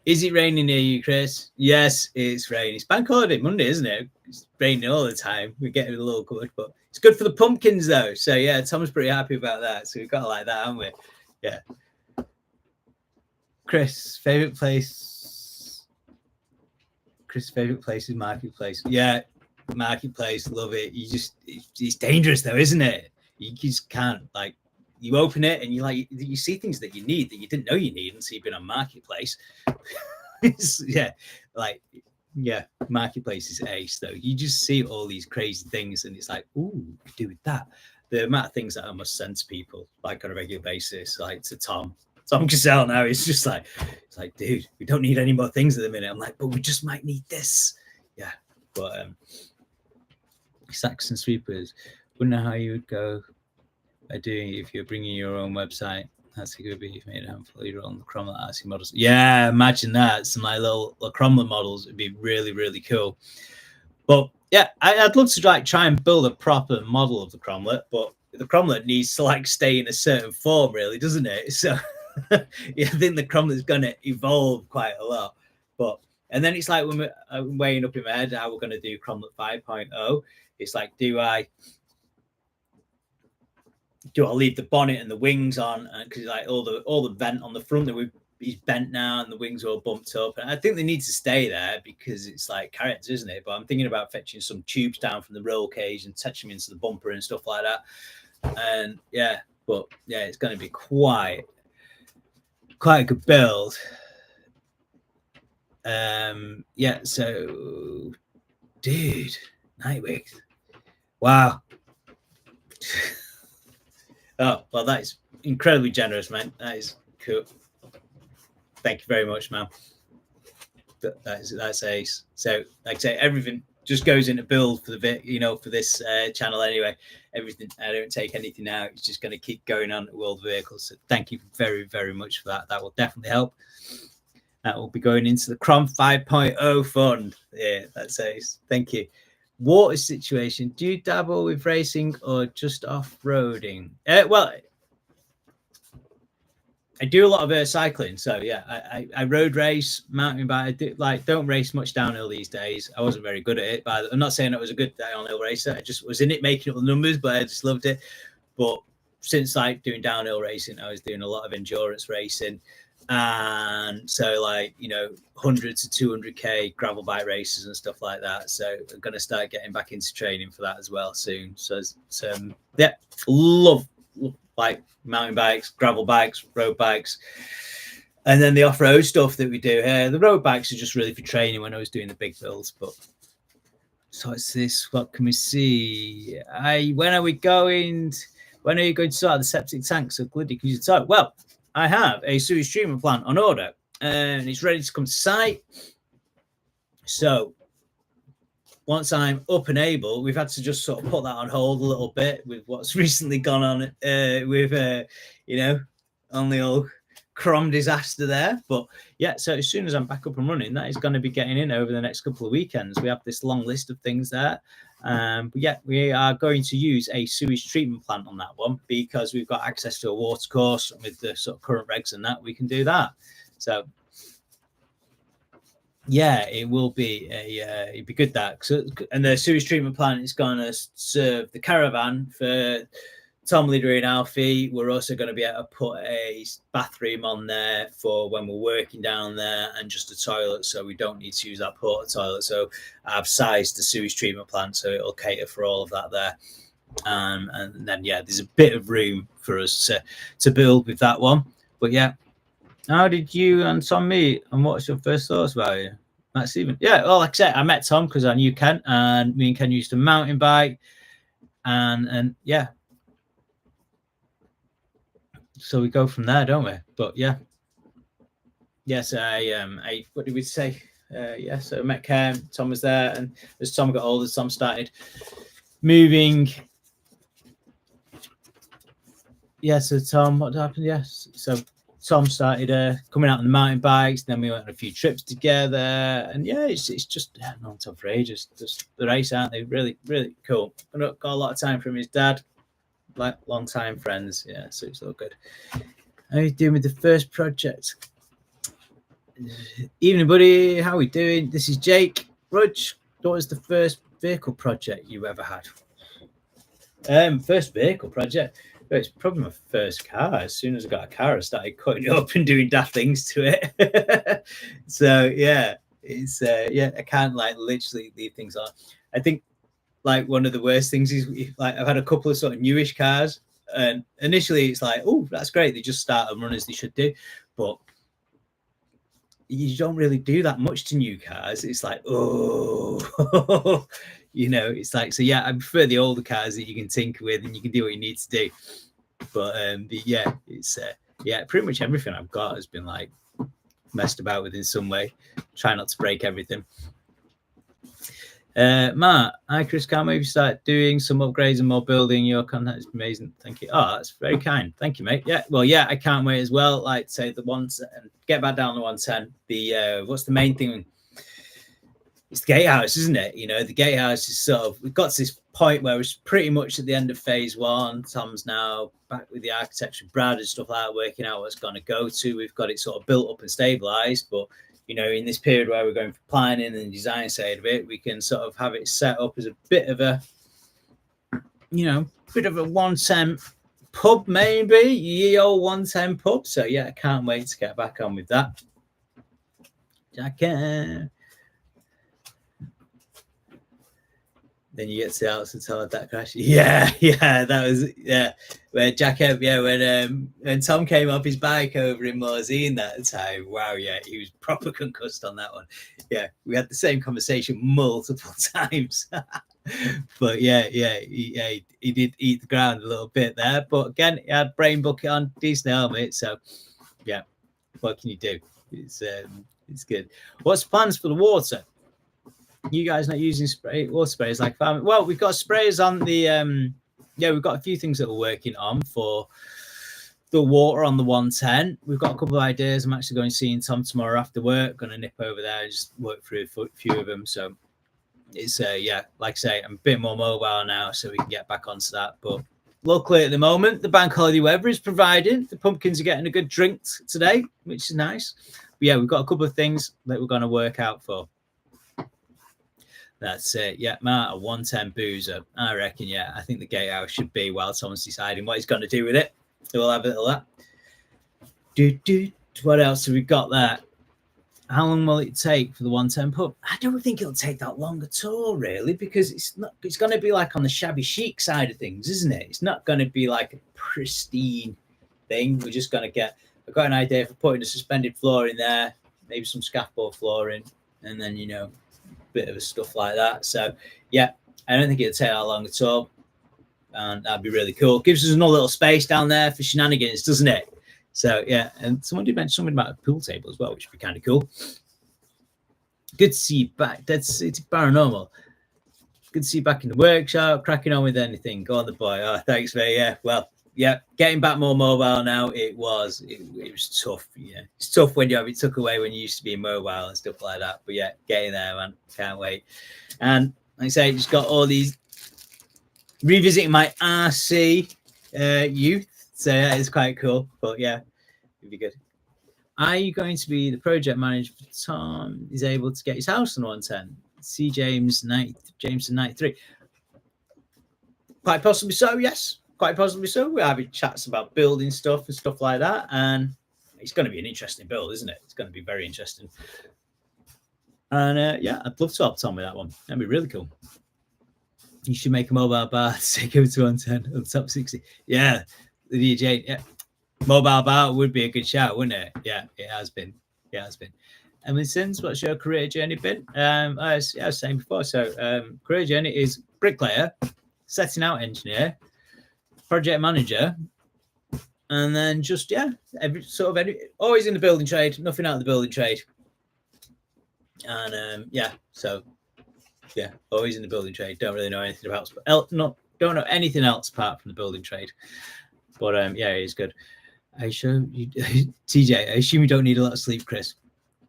is it raining near you, Chris? Yes, it's raining. It's bank holiday Monday, isn't it? It's raining all the time. We're getting a little good, but it's good for the pumpkins though. So yeah, Tom's pretty happy about that. So we've got to like that, haven't we? Yeah. Chris, favorite place? Chris' favorite place is Marketplace. Yeah, Marketplace, love it. It's dangerous though, isn't it? You just can't, like, you open it and you see things that you need that you didn't know you need until you've been on Marketplace. Marketplace is ace though. You just see all these crazy things and it's like, ooh, we could do with that. The amount of things that I must send to people like on a regular basis, like to Tom Cassell now, it's like, dude, we don't need any more things at the minute. I'm like, but we just might need this. Yeah. But Saxon Sweepers, wouldn't know how you would go by doing it if you're bringing your own website. That's a good be made a handful of on the Cromlet RC models. Yeah, imagine that. Some my little Cromlet models would be really, really cool. But yeah, I'd love to try and build a proper model of the Cromlet, but the Cromlet needs to like stay in a certain form, really, doesn't it? So yeah, I think the Cromlet's going to evolve quite a lot. But and then it's like when I'm weighing up in my head how we're going to do Cromlet 5.0. It's like, do I leave the bonnet and the wings on? Because like all the vent on the front that he's bent now and the wings are all bumped up. And I think they need to stay there because it's like character, isn't it? But I'm thinking about fetching some tubes down from the roll cage and touching them into the bumper and stuff like that. And yeah, but yeah, it's going to be quite a good build. Yeah, so dude, Nightwing. Wow. Oh, well, that is incredibly generous, man. That is cool. Thank you very much, man. That's ace. So, like I say, everything just goes into build for the for this channel anyway. Everything, I don't take anything out. It's just going to keep going on at World Vehicles. So thank you very, very much for that. That will definitely help. That will be going into the Crom 5.0 fund. Yeah, that's ace. Thank you. Water situation. Do you dabble with racing or just off-roading? Well, I do a lot of cycling. So yeah, I road race, mountain bike. I don't race much downhill these days. I wasn't very good at it, but I'm not saying I was a good downhill racer. I just was in it making up the numbers, but I just loved it. But since like doing downhill racing, I was doing a lot of endurance racing. And so 100 to 200k gravel bike races and stuff like that. So I'm going to start getting back into training for that as well soon. So yeah, love like mountain bikes, gravel bikes, road bikes, and then the off-road stuff that we do here. The road bikes are just really for training when I was doing the big builds. But so it's this. What can we see? When are you going to start the septic tank? So Gliddy, can you start? Well, I have a sewage treatment plant on order and it's ready to come to site. So once I'm up and able, we've had to just sort of put that on hold a little bit with what's recently gone on with on the old Crom disaster there. But yeah, so as soon as I'm back up and running, that is going to be getting in over the next couple of weekends. We have this long list of things there. But yeah, we are going to use a sewage treatment plant on that one because we've got access to a water course with the sort of current regs and that we can do that. So yeah, it will be it'd be good that. And the sewage treatment plant is going to serve the caravan for Tom, Leader, and Alfie. We're also going to be able to put a bathroom on there for when we're working down there and just a toilet, so we don't need to use that porta toilet. So I've sized the sewage treatment plant so it'll cater for all of that there. And then, yeah, there's a bit of room for us to build with that one. But yeah, how did you and Tom meet and what's your first thoughts about it? Matt Stephen? Yeah, well, like I said, I met Tom because I knew Ken and me and Ken used to mountain bike and yeah. So we go from there, don't we? But yeah. Yes, I what did we say? Yeah, so I met Ken, Tom was there, and as Tom got older, Tom started moving. Yeah, so Tom, what happened? Yes, so Tom started coming out on the mountain bikes, then we went on a few trips together, and yeah, it's just known Tom for ages. Just the race, aren't they? Really, really cool. Got a lot of time from his dad. Like long time friends, yeah, so it's all good. How are you doing with the first project? Evening, buddy. How are we doing? This is Jake. Rudge, what was the first vehicle project you ever had? First vehicle project? Well, it's probably my first car. As soon as I got a car, I started cutting it up and doing daft things to it. So yeah, it's yeah, I can't like literally leave things on. I think like one of the worst things is like I've had a couple of sort of newish cars, and initially it's like, oh, that's great, they just start and run as they should do, but you don't really do that much to new cars. It's like, oh, it's like, so yeah, I prefer the older cars that you can tinker with and you can do what you need to do. But yeah, it's yeah, pretty much everything I've got has been like messed about with in some way. Try not to break everything. Matt, hi Chris, can't wait to start doing some upgrades and more building. Your content is amazing. Thank you. Oh, that's very kind. Thank you, mate. Yeah, well, yeah, I can't wait as well. Like say the ones get back down to 110. The what's the main thing? It's the gatehouse, isn't it? You know, the gatehouse is sort of, we've got to this point where it's pretty much at the end of phase 1. Tom's now back with the architecture, Brad and stuff like that, working out what's going to go to. We've got it sort of built up and stabilized, but you know, in this period where we're going for planning and design side of it, we can sort of have it set up as a bit of a, you know, bit of a 110 pub, maybe, ye old 110 pub. So yeah, I can't wait to get back on with that. I can. Then you get to the house and tell that crash. Yeah, that was where Jack, when Tom came off his bike over in Morzine that time. Wow, yeah, he was proper concussed on that one. Yeah, we had the same conversation multiple times. But yeah, he did eat the ground a little bit there. But again, he had brain bucket on, decent helmet. So yeah, what can you do? It's good. What's plans for the water? You guys not using water sprays like farming? Well, we've got sprays on the we've got a few things that we're working on for the water on the 110. We've got a couple of ideas. I'm actually going to see Tom tomorrow after work. Going to nip over there and just work through a few of them. So it's like I say, I'm a bit more mobile now, so we can get back onto that. But luckily at the moment, the bank holiday weather is providing. The pumpkins are getting a good drink today, which is nice. But yeah, we've got a couple of things that we're going to work out for. That's it. Yeah, Matt, a 110 boozer. I reckon, yeah. I think the gatehouse should be while someone's deciding what he's going to do with it. So we'll have a little that. What else have we got there? How long will it take for the 110 pub? I don't think it'll take that long at all, really, because it's going to be like on the shabby chic side of things, isn't it? It's not going to be like a pristine thing. We're just going to I've got an idea for putting a suspended floor in there, maybe some scaffold flooring, and then, you know, bit of stuff like that. So yeah, I don't think it'll take that long at all, and that'd be really cool. Gives us another little space down there for shenanigans, doesn't it? So yeah, and someone did mention something about a pool table as well, which would be kind of cool. Good to see you back. It's paranormal. Good to see you back in the workshop, cracking on with anything. Go on, the boy. Oh, thanks, mate. Yeah, well, yeah, getting back more mobile now. It was tough. Yeah, it's tough when you have it took away when you used to be mobile and stuff like that. But yeah, getting there, man. Can't wait. And like I say, just got all these revisiting my RC youth. So yeah, it's quite cool. But yeah, it'd be good. Are you going to be the project manager for Tom is able to get his house on 110? See Jameson 93. Quite possibly so, yes. Quite possibly so. We're having chats about building stuff and stuff like that. And it's going to be an interesting build, isn't it? It's going to be very interesting. And yeah, I'd love to help Tom with that one. That'd be really cool. You should make a mobile bar to take over to 110 on the top 60. Yeah, the DJ. Yeah. Mobile bar would be a good shout, wouldn't it? Yeah, it has been. Yeah, it has been. And since what's your career journey been? I was saying before. So career journey is bricklayer, setting out engineer, project manager, and then just always in the building trade, nothing out of the building trade. And always in the building trade. Don't really know anything about don't know anything else apart from the building trade. But yeah, it is good. I show you, TJ. I assume you don't need a lot of sleep, Chris.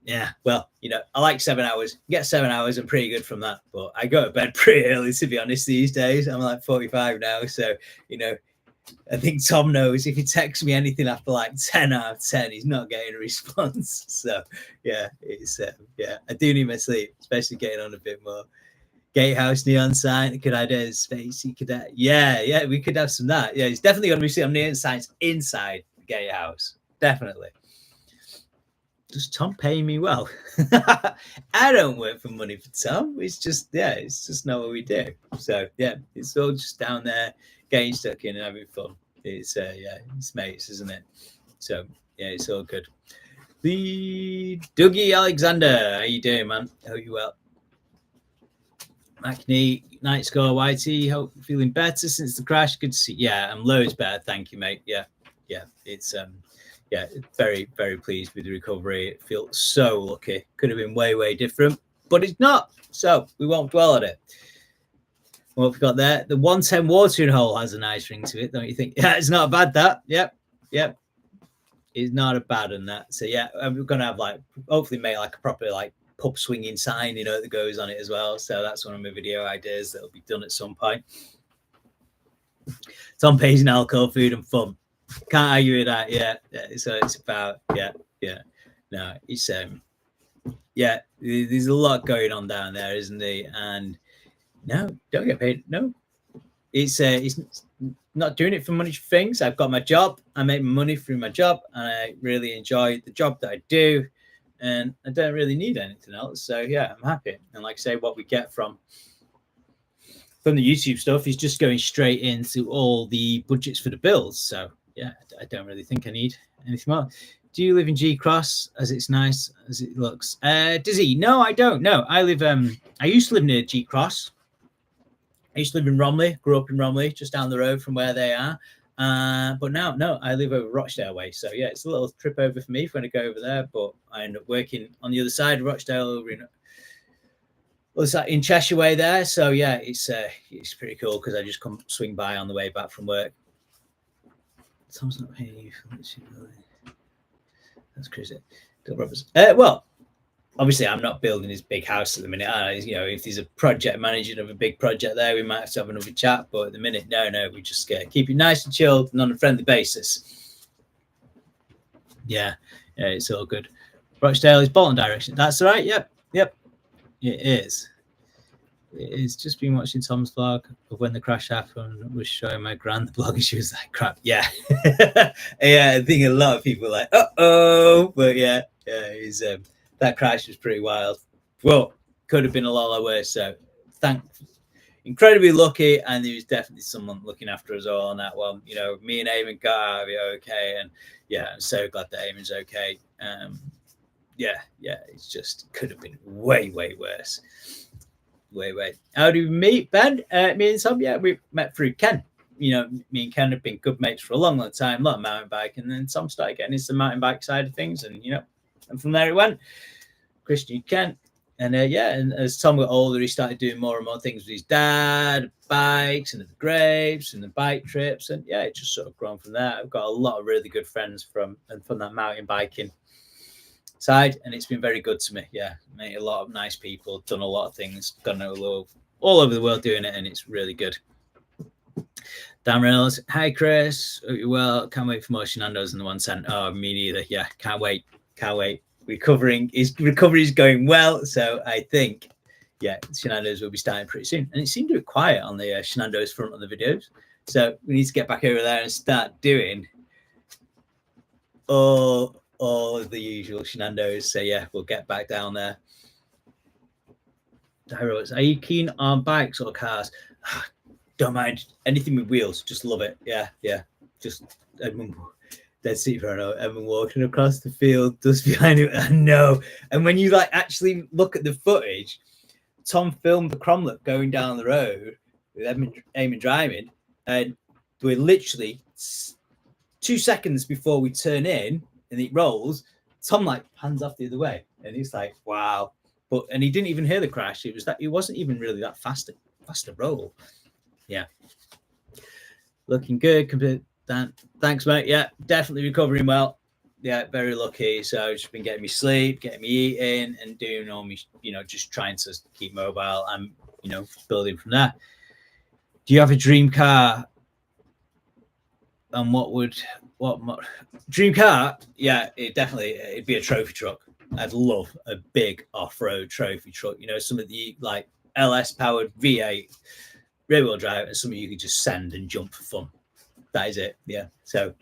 Yeah, well, you know, I like 7 hours. Get 7 hours, I'm pretty good from that. But I go to bed pretty early, to be honest, these days. I'm like 45 now. So, you know, I think Tom knows if he texts me anything after like 10 out of 10, he's not getting a response. So, yeah, it's, I do need my sleep, especially getting on a bit more. Gatehouse neon sign, could I do space? You could, yeah, we could have some of that. Yeah, it's definitely going to be some neon signs inside the gatehouse. Definitely. Does Tom pay me well? I don't work for money for Tom. It's just not what we do. So yeah, it's all just down there getting stuck in and having fun. It's it's mates, isn't it? So yeah, it's all good. The Dougie Alexander, how you doing, man? Hope you well. Macney, night score, YT. Hope you're feeling better since the crash. Good to see. Yeah, I'm loads better. Thank you, mate. Yeah. It's very, very pleased with the recovery. It feels so lucky. Could have been way, way different. but it's not. So we won't dwell on it. What we've got there, the 110 watering hole has a nice ring to it, don't you think? Yeah, it's not bad, that. Yep. It's not a bad one, that. So yeah, we're gonna have like hopefully make like a proper like pub swinging sign, that goes on it as well. So that's one of my video ideas that'll be done at some point. It's on page and alcohol, food and fun. Can't argue with that. Yeah. So it's about no, it's there's a lot going on down there, isn't there? And no, don't get paid. No, it's not doing it for money for things. I've got my job. I make money through my job, and I really enjoy the job that I do, and I don't really need anything else. So yeah, I'm happy. And like I say, what we get from the YouTube stuff is just going straight into all the budgets for the bills. So yeah, I don't really think I need anything more. Do you live in G Cross as it's nice as it looks? Does he? No, I don't. No, I live. I used to live near G Cross. I used to live in Romley, grew up in Romley, just down the road from where they are. But now, no, I live over Rochdale way. So yeah, it's a little trip over for me when I go over there. But I end up working on the other side of Rochdale, over in Cheshire way there. So yeah, it's pretty cool because I just come swing by on the way back from work. Tom's not paying you for this. That's crazy. Well, obviously, I'm not building this big house at the minute. If there's a project managing of a big project there, we might have to have another chat. But at the minute, no, we just keep it nice and chilled and on a friendly basis. Yeah, it's all good. Rochdale is Bolton direction. That's right. Yep. It is. It's just been watching Tom's vlog of when the crash happened. I was showing my grand the blog and she was like, crap. Yeah. Yeah, I think a lot of people are like, uh-oh. But yeah, that crash was pretty wild. Well, could have been a lot worse. So incredibly lucky. And there was definitely someone looking after us all on that one. Me and Eamon got out of it okay. And yeah, I'm so glad that Eamon's okay. It's just could have been way worse. Way. How do we meet, Ben? Me and Tom, we met through Ken. Me and Ken have been good mates for a long time, a lot of mountain bike, and then Tom started getting into the mountain bike side of things, and and from there it went. Christian Ken, and and as Tom got older, he started doing more and more things with his dad, bikes, and the graves, and the bike trips, and it just sort of grown from there. I've got a lot of really good friends from that mountain biking side, and it's been very good to me. Met a lot of nice people, done a lot of things, gone all over the world doing it, and it's really good. Dan Reynolds, hi Chris, hope you're well. Can't wait for more Shenando's in the 110. Oh, me neither. Can't wait. His recovery is going well, so I think Shenando's will be starting pretty soon, and it seemed to be quiet on the Shenando's front of the videos, so we need to get back over there and start doing all of the usual Shenando's. So we'll get back down there. Are you keen on bikes or cars? Don't mind anything with wheels, just love it. Just dead seat for Edmund walking across the field just behind him. I know. And when you actually look at the footage, Tom filmed the Crom going down the road with Eamon driving, and we're literally 2 seconds before we turn in and it rolls, Tom pans off the other way, and he's like, wow. And he didn't even hear the crash. It wasn't even really that fast a roll. Looking good. Thanks, mate. Definitely recovering well. Very lucky. So I've just been getting me sleep, getting me eating, and doing all me, just trying to keep mobile and building from there. Do you have a dream car? And what dream car? It'd be a trophy truck. I'd love a big off-road trophy truck. Some of the LS powered V8 rear wheel drive, and some of you could just send and jump for fun. That is it. So,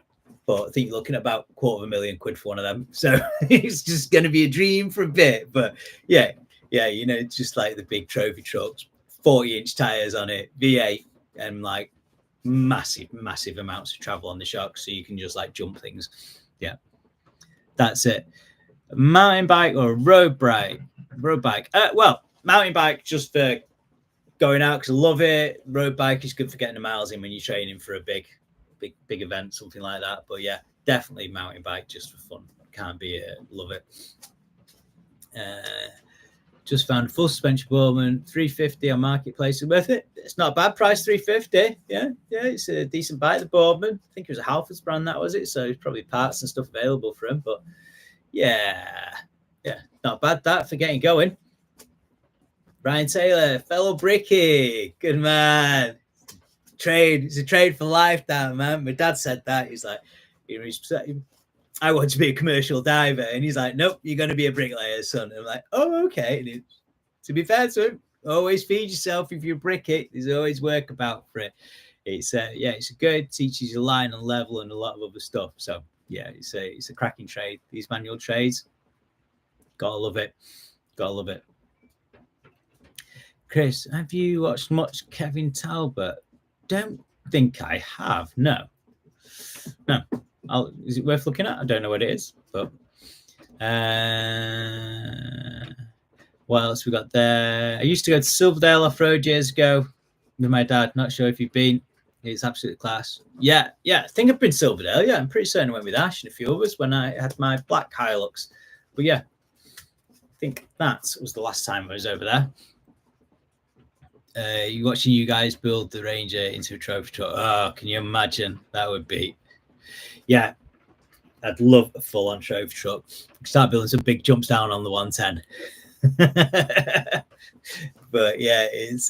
but I think you're looking at about £250,000 for one of them. So it's just going to be a dream for a bit. But it's just like the big trophy trucks, 40-inch tires on it, V8, and massive amounts of travel on the shocks, so you can just jump things. That's it. Mountain bike or road bike? Well, mountain bike just for going out because I love it. Road bike is good for getting the miles in when you're training for a big event, something like that. But definitely mountain bike just for fun. Can't be it. Love it. Just found a full suspension Bowman, 350 on marketplace. Is worth it. It's not a bad price, 350. Yeah, it's a decent buy. The Bowman, I think it was a Halfords brand, that was it. So it's probably parts and stuff available for him. But yeah, not bad that for getting going. Brian Taylor, fellow Bricky, good man. It's a trade for life, that man. My dad said that. He's like, I want to be a commercial diver, and he's like, nope, you're going to be a bricklayer, son. I'm like, oh, okay. And to be fair to him, always feed yourself if you brick it. There's always work about for it. It's it's a good, teaches you line and level and a lot of other stuff. So yeah, it's a cracking trade. These manual trades, gotta love it. Chris, have you watched much Kevin Talbot? Don't think I have. No. Is it worth looking at? I don't know what it is, but what else we got there? I used to go to Silverdale off-road years ago with my dad. Not sure if you've been. It's absolute class. Yeah. I think I've been Silverdale. Yeah, I'm pretty certain I went with Ash and a few others when I had my black Hilux. But yeah, I think that was the last time I was over there. You watching you guys build the Ranger into a trophy truck. Oh, can you imagine? That would be. Yeah, I'd love a full-on trophy truck. Start building some big jumps down on the 110. But yeah, it's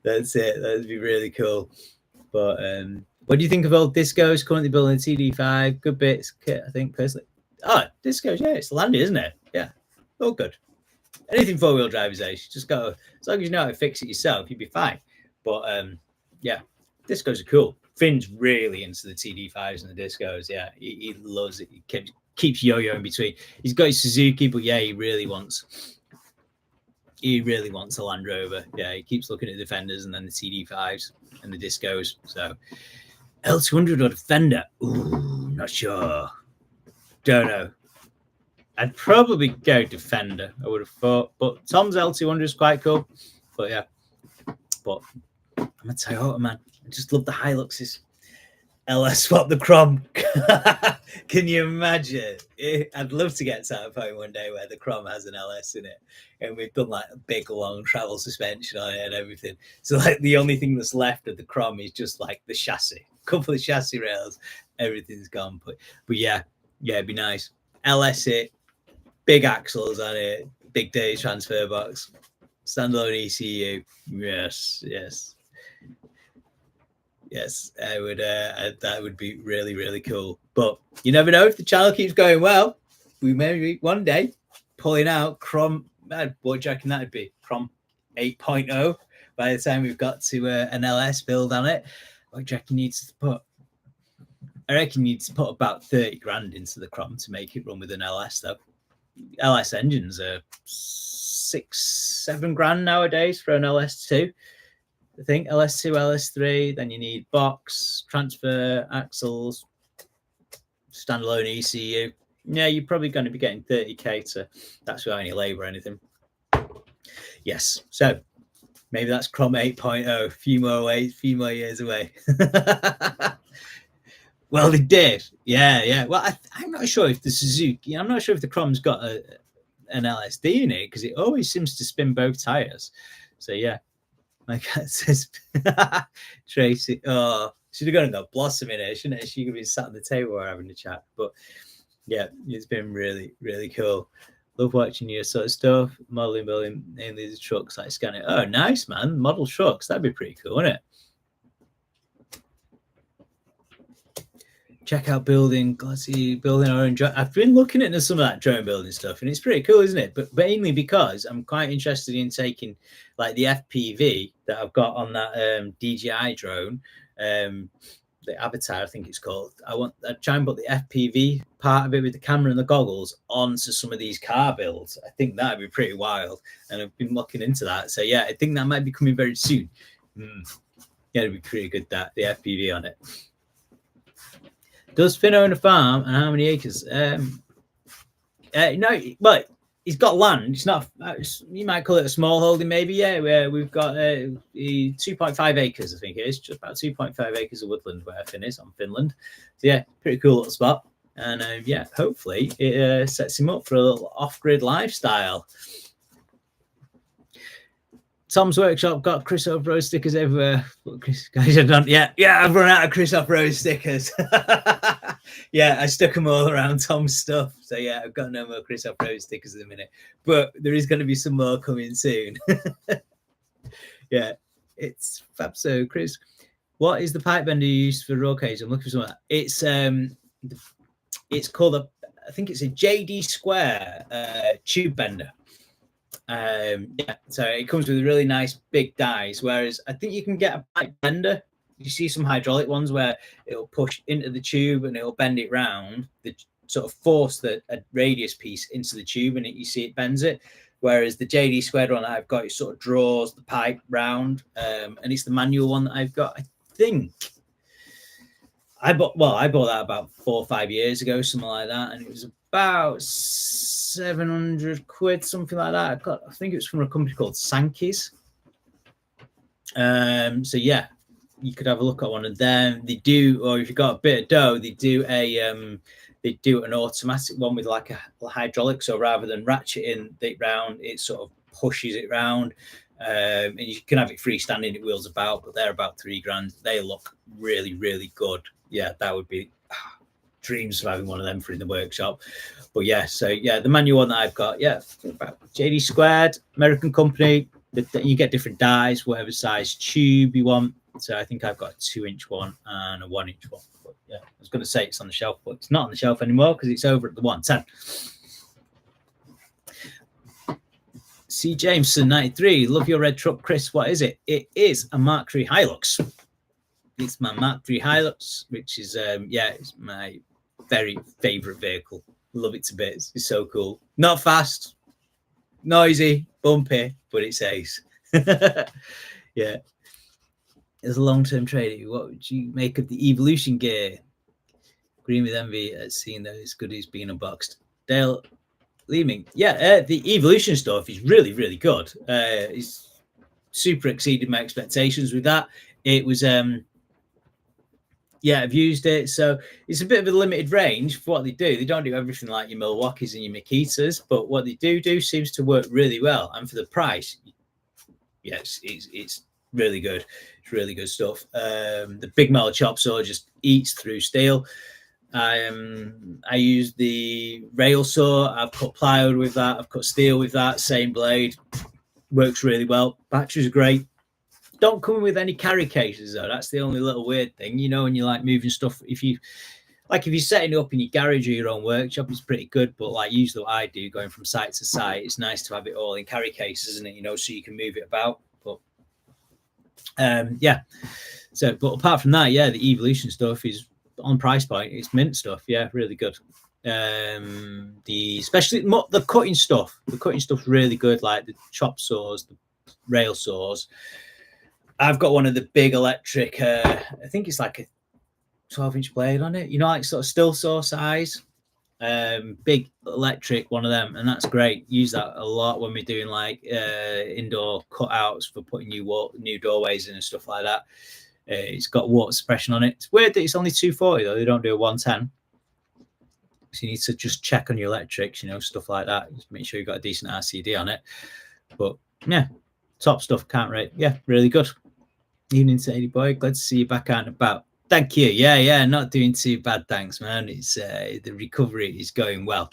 that's it. That'd be really cool. But what do you think of old Discos? Currently building a TD5, good bits, kit, I think personally. Oh, Discos, yeah, it's landy, isn't it? Yeah, all good. Anything four-wheel drive is ace. Just go, as long as you know how to fix it yourself, you'll be fine. But yeah, Discos are cool. Finn's really into the TD5s and the Discos. Yeah, he loves it. He keeps yo-yo in between. He's got his Suzuki, but yeah, he really wants a Land Rover. Yeah, he keeps looking at the Defenders and then the TD5s and the Discos. So L200 or Defender? Ooh, not sure. Don't know. I'd probably go Defender, I would have thought. But Tom's L200 is quite cool. But yeah. But I'm a Toyota man. I just love the Hiluxes. LS swap the Crom. Can you imagine? I'd love to get to a point one day where the Crom has an LS in it. And we've done like a big long travel suspension on it and everything. So like the only thing that's left of the Crom is just like the chassis. A couple of chassis rails. Everything's gone. But yeah, it'd be nice. LS it. Big axles on it. Big dirty transfer box. Standalone ECU. Yes, I would. That would be really, really cool. But you never know, if the channel keeps going well, we may be one day pulling out Crom. What do you reckon that'd be? Crom 8.0 by the time we've got to an LS build on it. What do you reckon needs to put? I reckon you need to put about 30 grand into the Crom to make it run with an LS, though. LS engines are 6-7 grand nowadays for an LS2. I think LS2, LS3, then you need box, transfer, axles, standalone ECU. Yeah, you're probably going to be getting 30k to, that's without any labour or anything. Yes, so maybe that's Crom 8.0, a few more years away. Well, they did. Yeah. Well, I'm not sure if the Suzuki, I'm not sure if the Crom's got an LSD in it, because it always seems to spin both tyres. So yeah. My cat says, Tracy, should have got Blossom in here, shouldn't it? She could be sat on the table while having a chat. But yeah, it's been really, really cool. Love watching your sort of stuff, modeling, building, mainly the trucks, like scanning. Oh, nice, man. Model trucks. That'd be pretty cool, wouldn't it? Check out building, glossy building our own drone. I've been looking into some of that drone building stuff, and it's pretty cool, isn't it? But mainly because I'm quite interested in taking like the FPV that I've got on that DJI drone, the Avatar, I think it's called. I'd try and put the FPV part of it with the camera and the goggles onto some of these car builds. I think that'd be pretty wild, and I've been looking into that. So yeah, I think that might be coming very soon. Yeah, it'd be pretty good, that the FPV on it. Does Finn own a farm, and how many acres? No, but he's got land. It's not. You might call it a small holding, maybe. Yeah, where we've got 2.5 acres. I think it is just about 2.5 acres of woodland where Finn is on Finland. So yeah, pretty cool little spot. And yeah, hopefully it sets him up for a little off-grid lifestyle. Tom's Workshop got Chris Off-Road stickers everywhere. Chris, guys, I've done. Yeah, I've run out of Chris Off-Road stickers. Yeah, I stuck them all around Tom's stuff. So yeah, I've got no more Chris Off-Road stickers at the minute. But there is going to be some more coming soon. Yeah, it's fab. So Chris, what is the pipe bender you use for roll cage? I'm looking for something. It's called I think it's a JD Square tube bender. Yeah, so it comes with really nice big dies, whereas I think you can get a pipe bender. You see some hydraulic ones where it'll push into the tube and it'll bend it round, the sort of force a radius piece into the tube, and you see it bends it. Whereas the JD squared one that I've got, it sort of draws the pipe round, and it's the manual one that I've got. I think I bought that about 4 or 5 years ago, something like that, and it was about 700 quid, something like that. I think it was from a company called Sankey's. So yeah, you could have a look at one of them. They do, or if you've got a bit of dough, they do an automatic one with like a hydraulic. So rather than ratcheting it round, it sort of pushes it round. And you can have it freestanding, it wheels about, but they're about $3,000. They look really, really good. Yeah, that would be dreams of having one of them for in the workshop. But yeah, so yeah, the manual one that I've got, yeah, about JD Squared, American company. You get different dies, whatever size tube you want. So I think I've got a 2-inch one and a 1-inch one. But yeah, I was going to say it's on the shelf, but it's not on the shelf anymore because it's over at the 110. C. Jameson 93, love your red truck, Chris. What is it? It is a Mark III Hilux. It's my Mark III Hilux, which is it's my very favorite vehicle. Love it to bits. It's so cool. Not fast, noisy, bumpy, but it's ace. Yeah. As a long-term trader, what would you make of the evolution gear? Green with envy at seeing those goodies being unboxed. Dale Leeming, yeah, the evolution stuff is really, really good. It's super exceeded my expectations with that. It was, I've used it. So it's a bit of a limited range for what they do. They don't do everything like your Milwaukees and your Makitas, but what they do seems to work really well. And for the price, yes, it's really good. It's really good stuff. The big metal chop saw just eats through steel. I use the rail saw. I've cut plywood with that. I've cut steel with that. Same blade. Works really well. Batteries are great. Don't come with any carry cases though. That's the only little weird thing. You know, when you're like moving stuff, if you're setting it up in your garage or your own workshop, it's pretty good. But like usually what I do, going from site to site, it's nice to have it all in carry cases, isn't it? You know, so you can move it about. But yeah. So, but apart from that, yeah, the evolution stuff is on price point. It's mint stuff. Yeah, really good. Especially the cutting stuff. The cutting stuff's really good. Like the chop saws, the rail saws. I've got one of the big electric. I think it's like a 12-inch blade on it. You know, like sort of still saw size. Big electric one of them, and that's great. Use that a lot when we're doing like indoor cutouts for putting new doorways in and stuff like that. It's got water suppression on it. It's weird that it's only 240 though. They don't do a 110. So you need to just check on your electrics, you know, stuff like that. Just make sure you've got a decent RCD on it. But yeah, top stuff. Can't rate. Yeah, really good. Evening, Sadie boy. Glad to see you back out and about. Thank you. Yeah, not doing too bad. Thanks, man. It's the recovery is going well.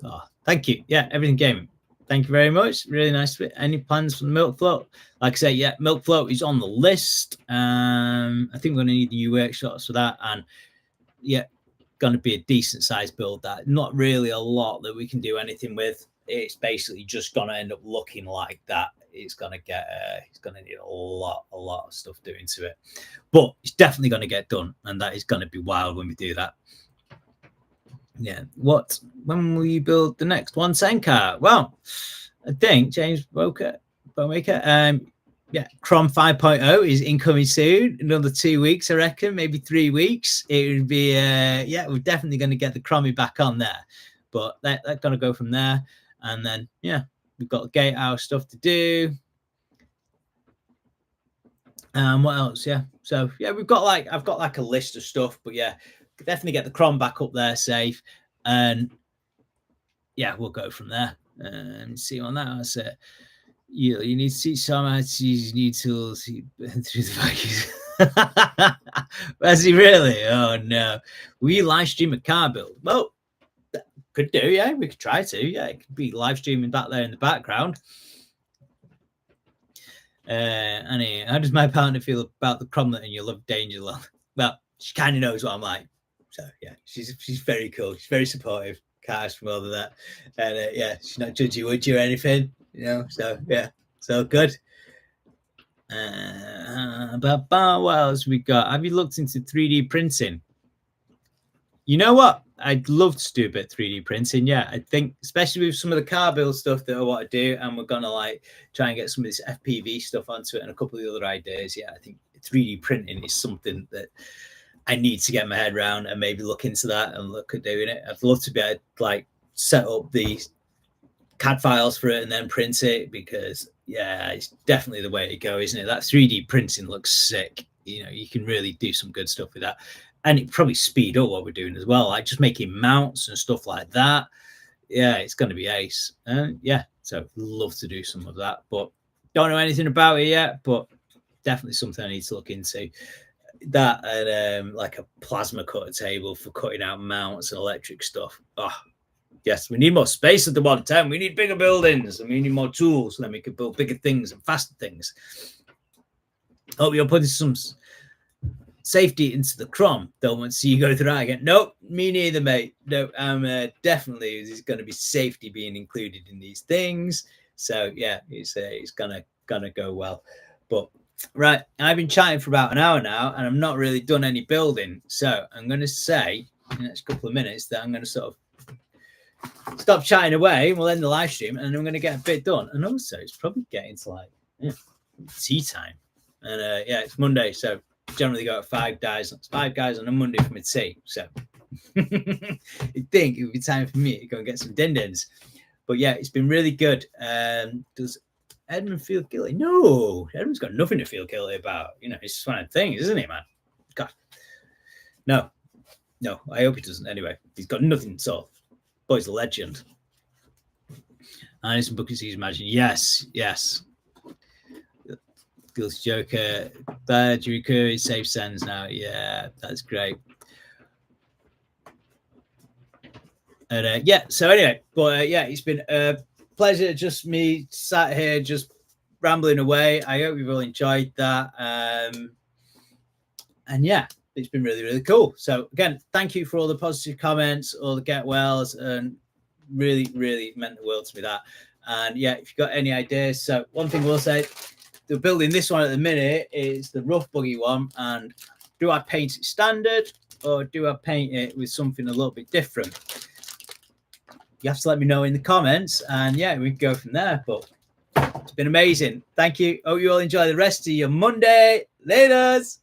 Oh, thank you. Yeah, everything gaming. Thank you very much. Really nice. Any plans for the milk float? Like I say, yeah, milk float is on the list. I think we're going to need new workshops for that. And yeah, going to be a decent size build. That not really a lot that we can do anything with. It's basically just going to end up looking like that. It's going to need a lot of stuff doing to it. But it's definitely going to get done. And that is going to be wild when we do that. Yeah. When will you build the next 110 car? Well, I think James Bowmaker, Crom 5.0 is incoming soon. Another 2 weeks, I reckon, maybe 3 weeks. It would be, we're definitely going to get the Crommy back on there. But they're going to go from there. And then, yeah, we've got gatehouse stuff to do. What else? Yeah. So yeah, I've got like a list of stuff, but yeah, definitely get the Crom back up there safe, and yeah, we'll go from there and see on that. That's it. You need to see some how to use new tools through the Vikings. Was he really? Oh no. Will you live stream a car build? Well, could do, yeah. We could try to. Yeah, it could be live streaming back there in the background. Annie, how does my partner feel about the Cromlet and your love Danger Love? Well, she kind of knows what I'm like. So yeah, she's very cool. She's very supportive. Can't ask for more than that. And yeah, she's not judgy, would you, or anything, you know? So yeah, so good. But what else we got? Have you looked into 3D printing? You know what? I'd love to do a bit of 3D printing. Yeah, I think especially with some of the car build stuff that I want to do, and we're gonna like try and get some of this FPV stuff onto it and a couple of the other ideas. Yeah, I think 3D printing is something that I need to get my head around and maybe look into that and look at doing it. I'd love to be able to like set up the CAD files for it and then print it, because yeah, it's definitely the way to go, isn't it? That 3D printing looks sick. You know, you can really do some good stuff with that. And it probably speed up what we're doing as well, like just making mounts and stuff like that. Yeah, it's going to be ace. Yeah, so love to do some of that, but don't know anything about it yet, but definitely something I need to look into. That and like a plasma cutter table for cutting out mounts and electric stuff. Oh, yes, we need more space at the 110. We need bigger buildings and we need more tools, and then we can build bigger things and faster things. Hope you're putting some safety into the Crom. Don't want to see you go through that again. Nope, me neither, mate. No, definitely there's going to be safety being included in these things. So yeah, it's gonna go well. But right, I've been chatting for about an hour now, and I've not really done any building. So I'm going to say in the next couple of minutes that I'm going to sort of stop chatting away. We'll end the live stream, and I'm going to get a bit done. And also, it's probably getting to like tea time. And yeah, it's Monday, so generally go at 5 guys. It's 5 guys on a Monday for my tea. So you'd think it would be time for me to go and get some din-dins. But yeah, it's been really good. Does Edmund feel guilty? No, Edmund's got nothing to feel guilty about. You know, it's just one of the things, isn't he, man? God. No, I hope he doesn't anyway. He's got nothing to solve. Boy's a legend. Anderson Bucket Season Imagine. Yes. Guilty Joker. Drew Curry, safe sends now. Yeah, that's great. And yeah, so anyway, but yeah, it's been a pleasure. Just me sat here, just rambling away. I hope you've all enjoyed that. And yeah, it's been really, really cool. So again, thank you for all the positive comments, all the get wells, and really, really meant the world to me that. And yeah, if you've got any ideas, so one thing we'll say, the building this one at the minute is the rough buggy one, and do I paint it standard or do I paint it with something a little bit different? You have to let me know in the comments, and yeah, we can go from there. But it's been amazing. Thank you. Hope you all enjoy the rest of your Monday. Laters.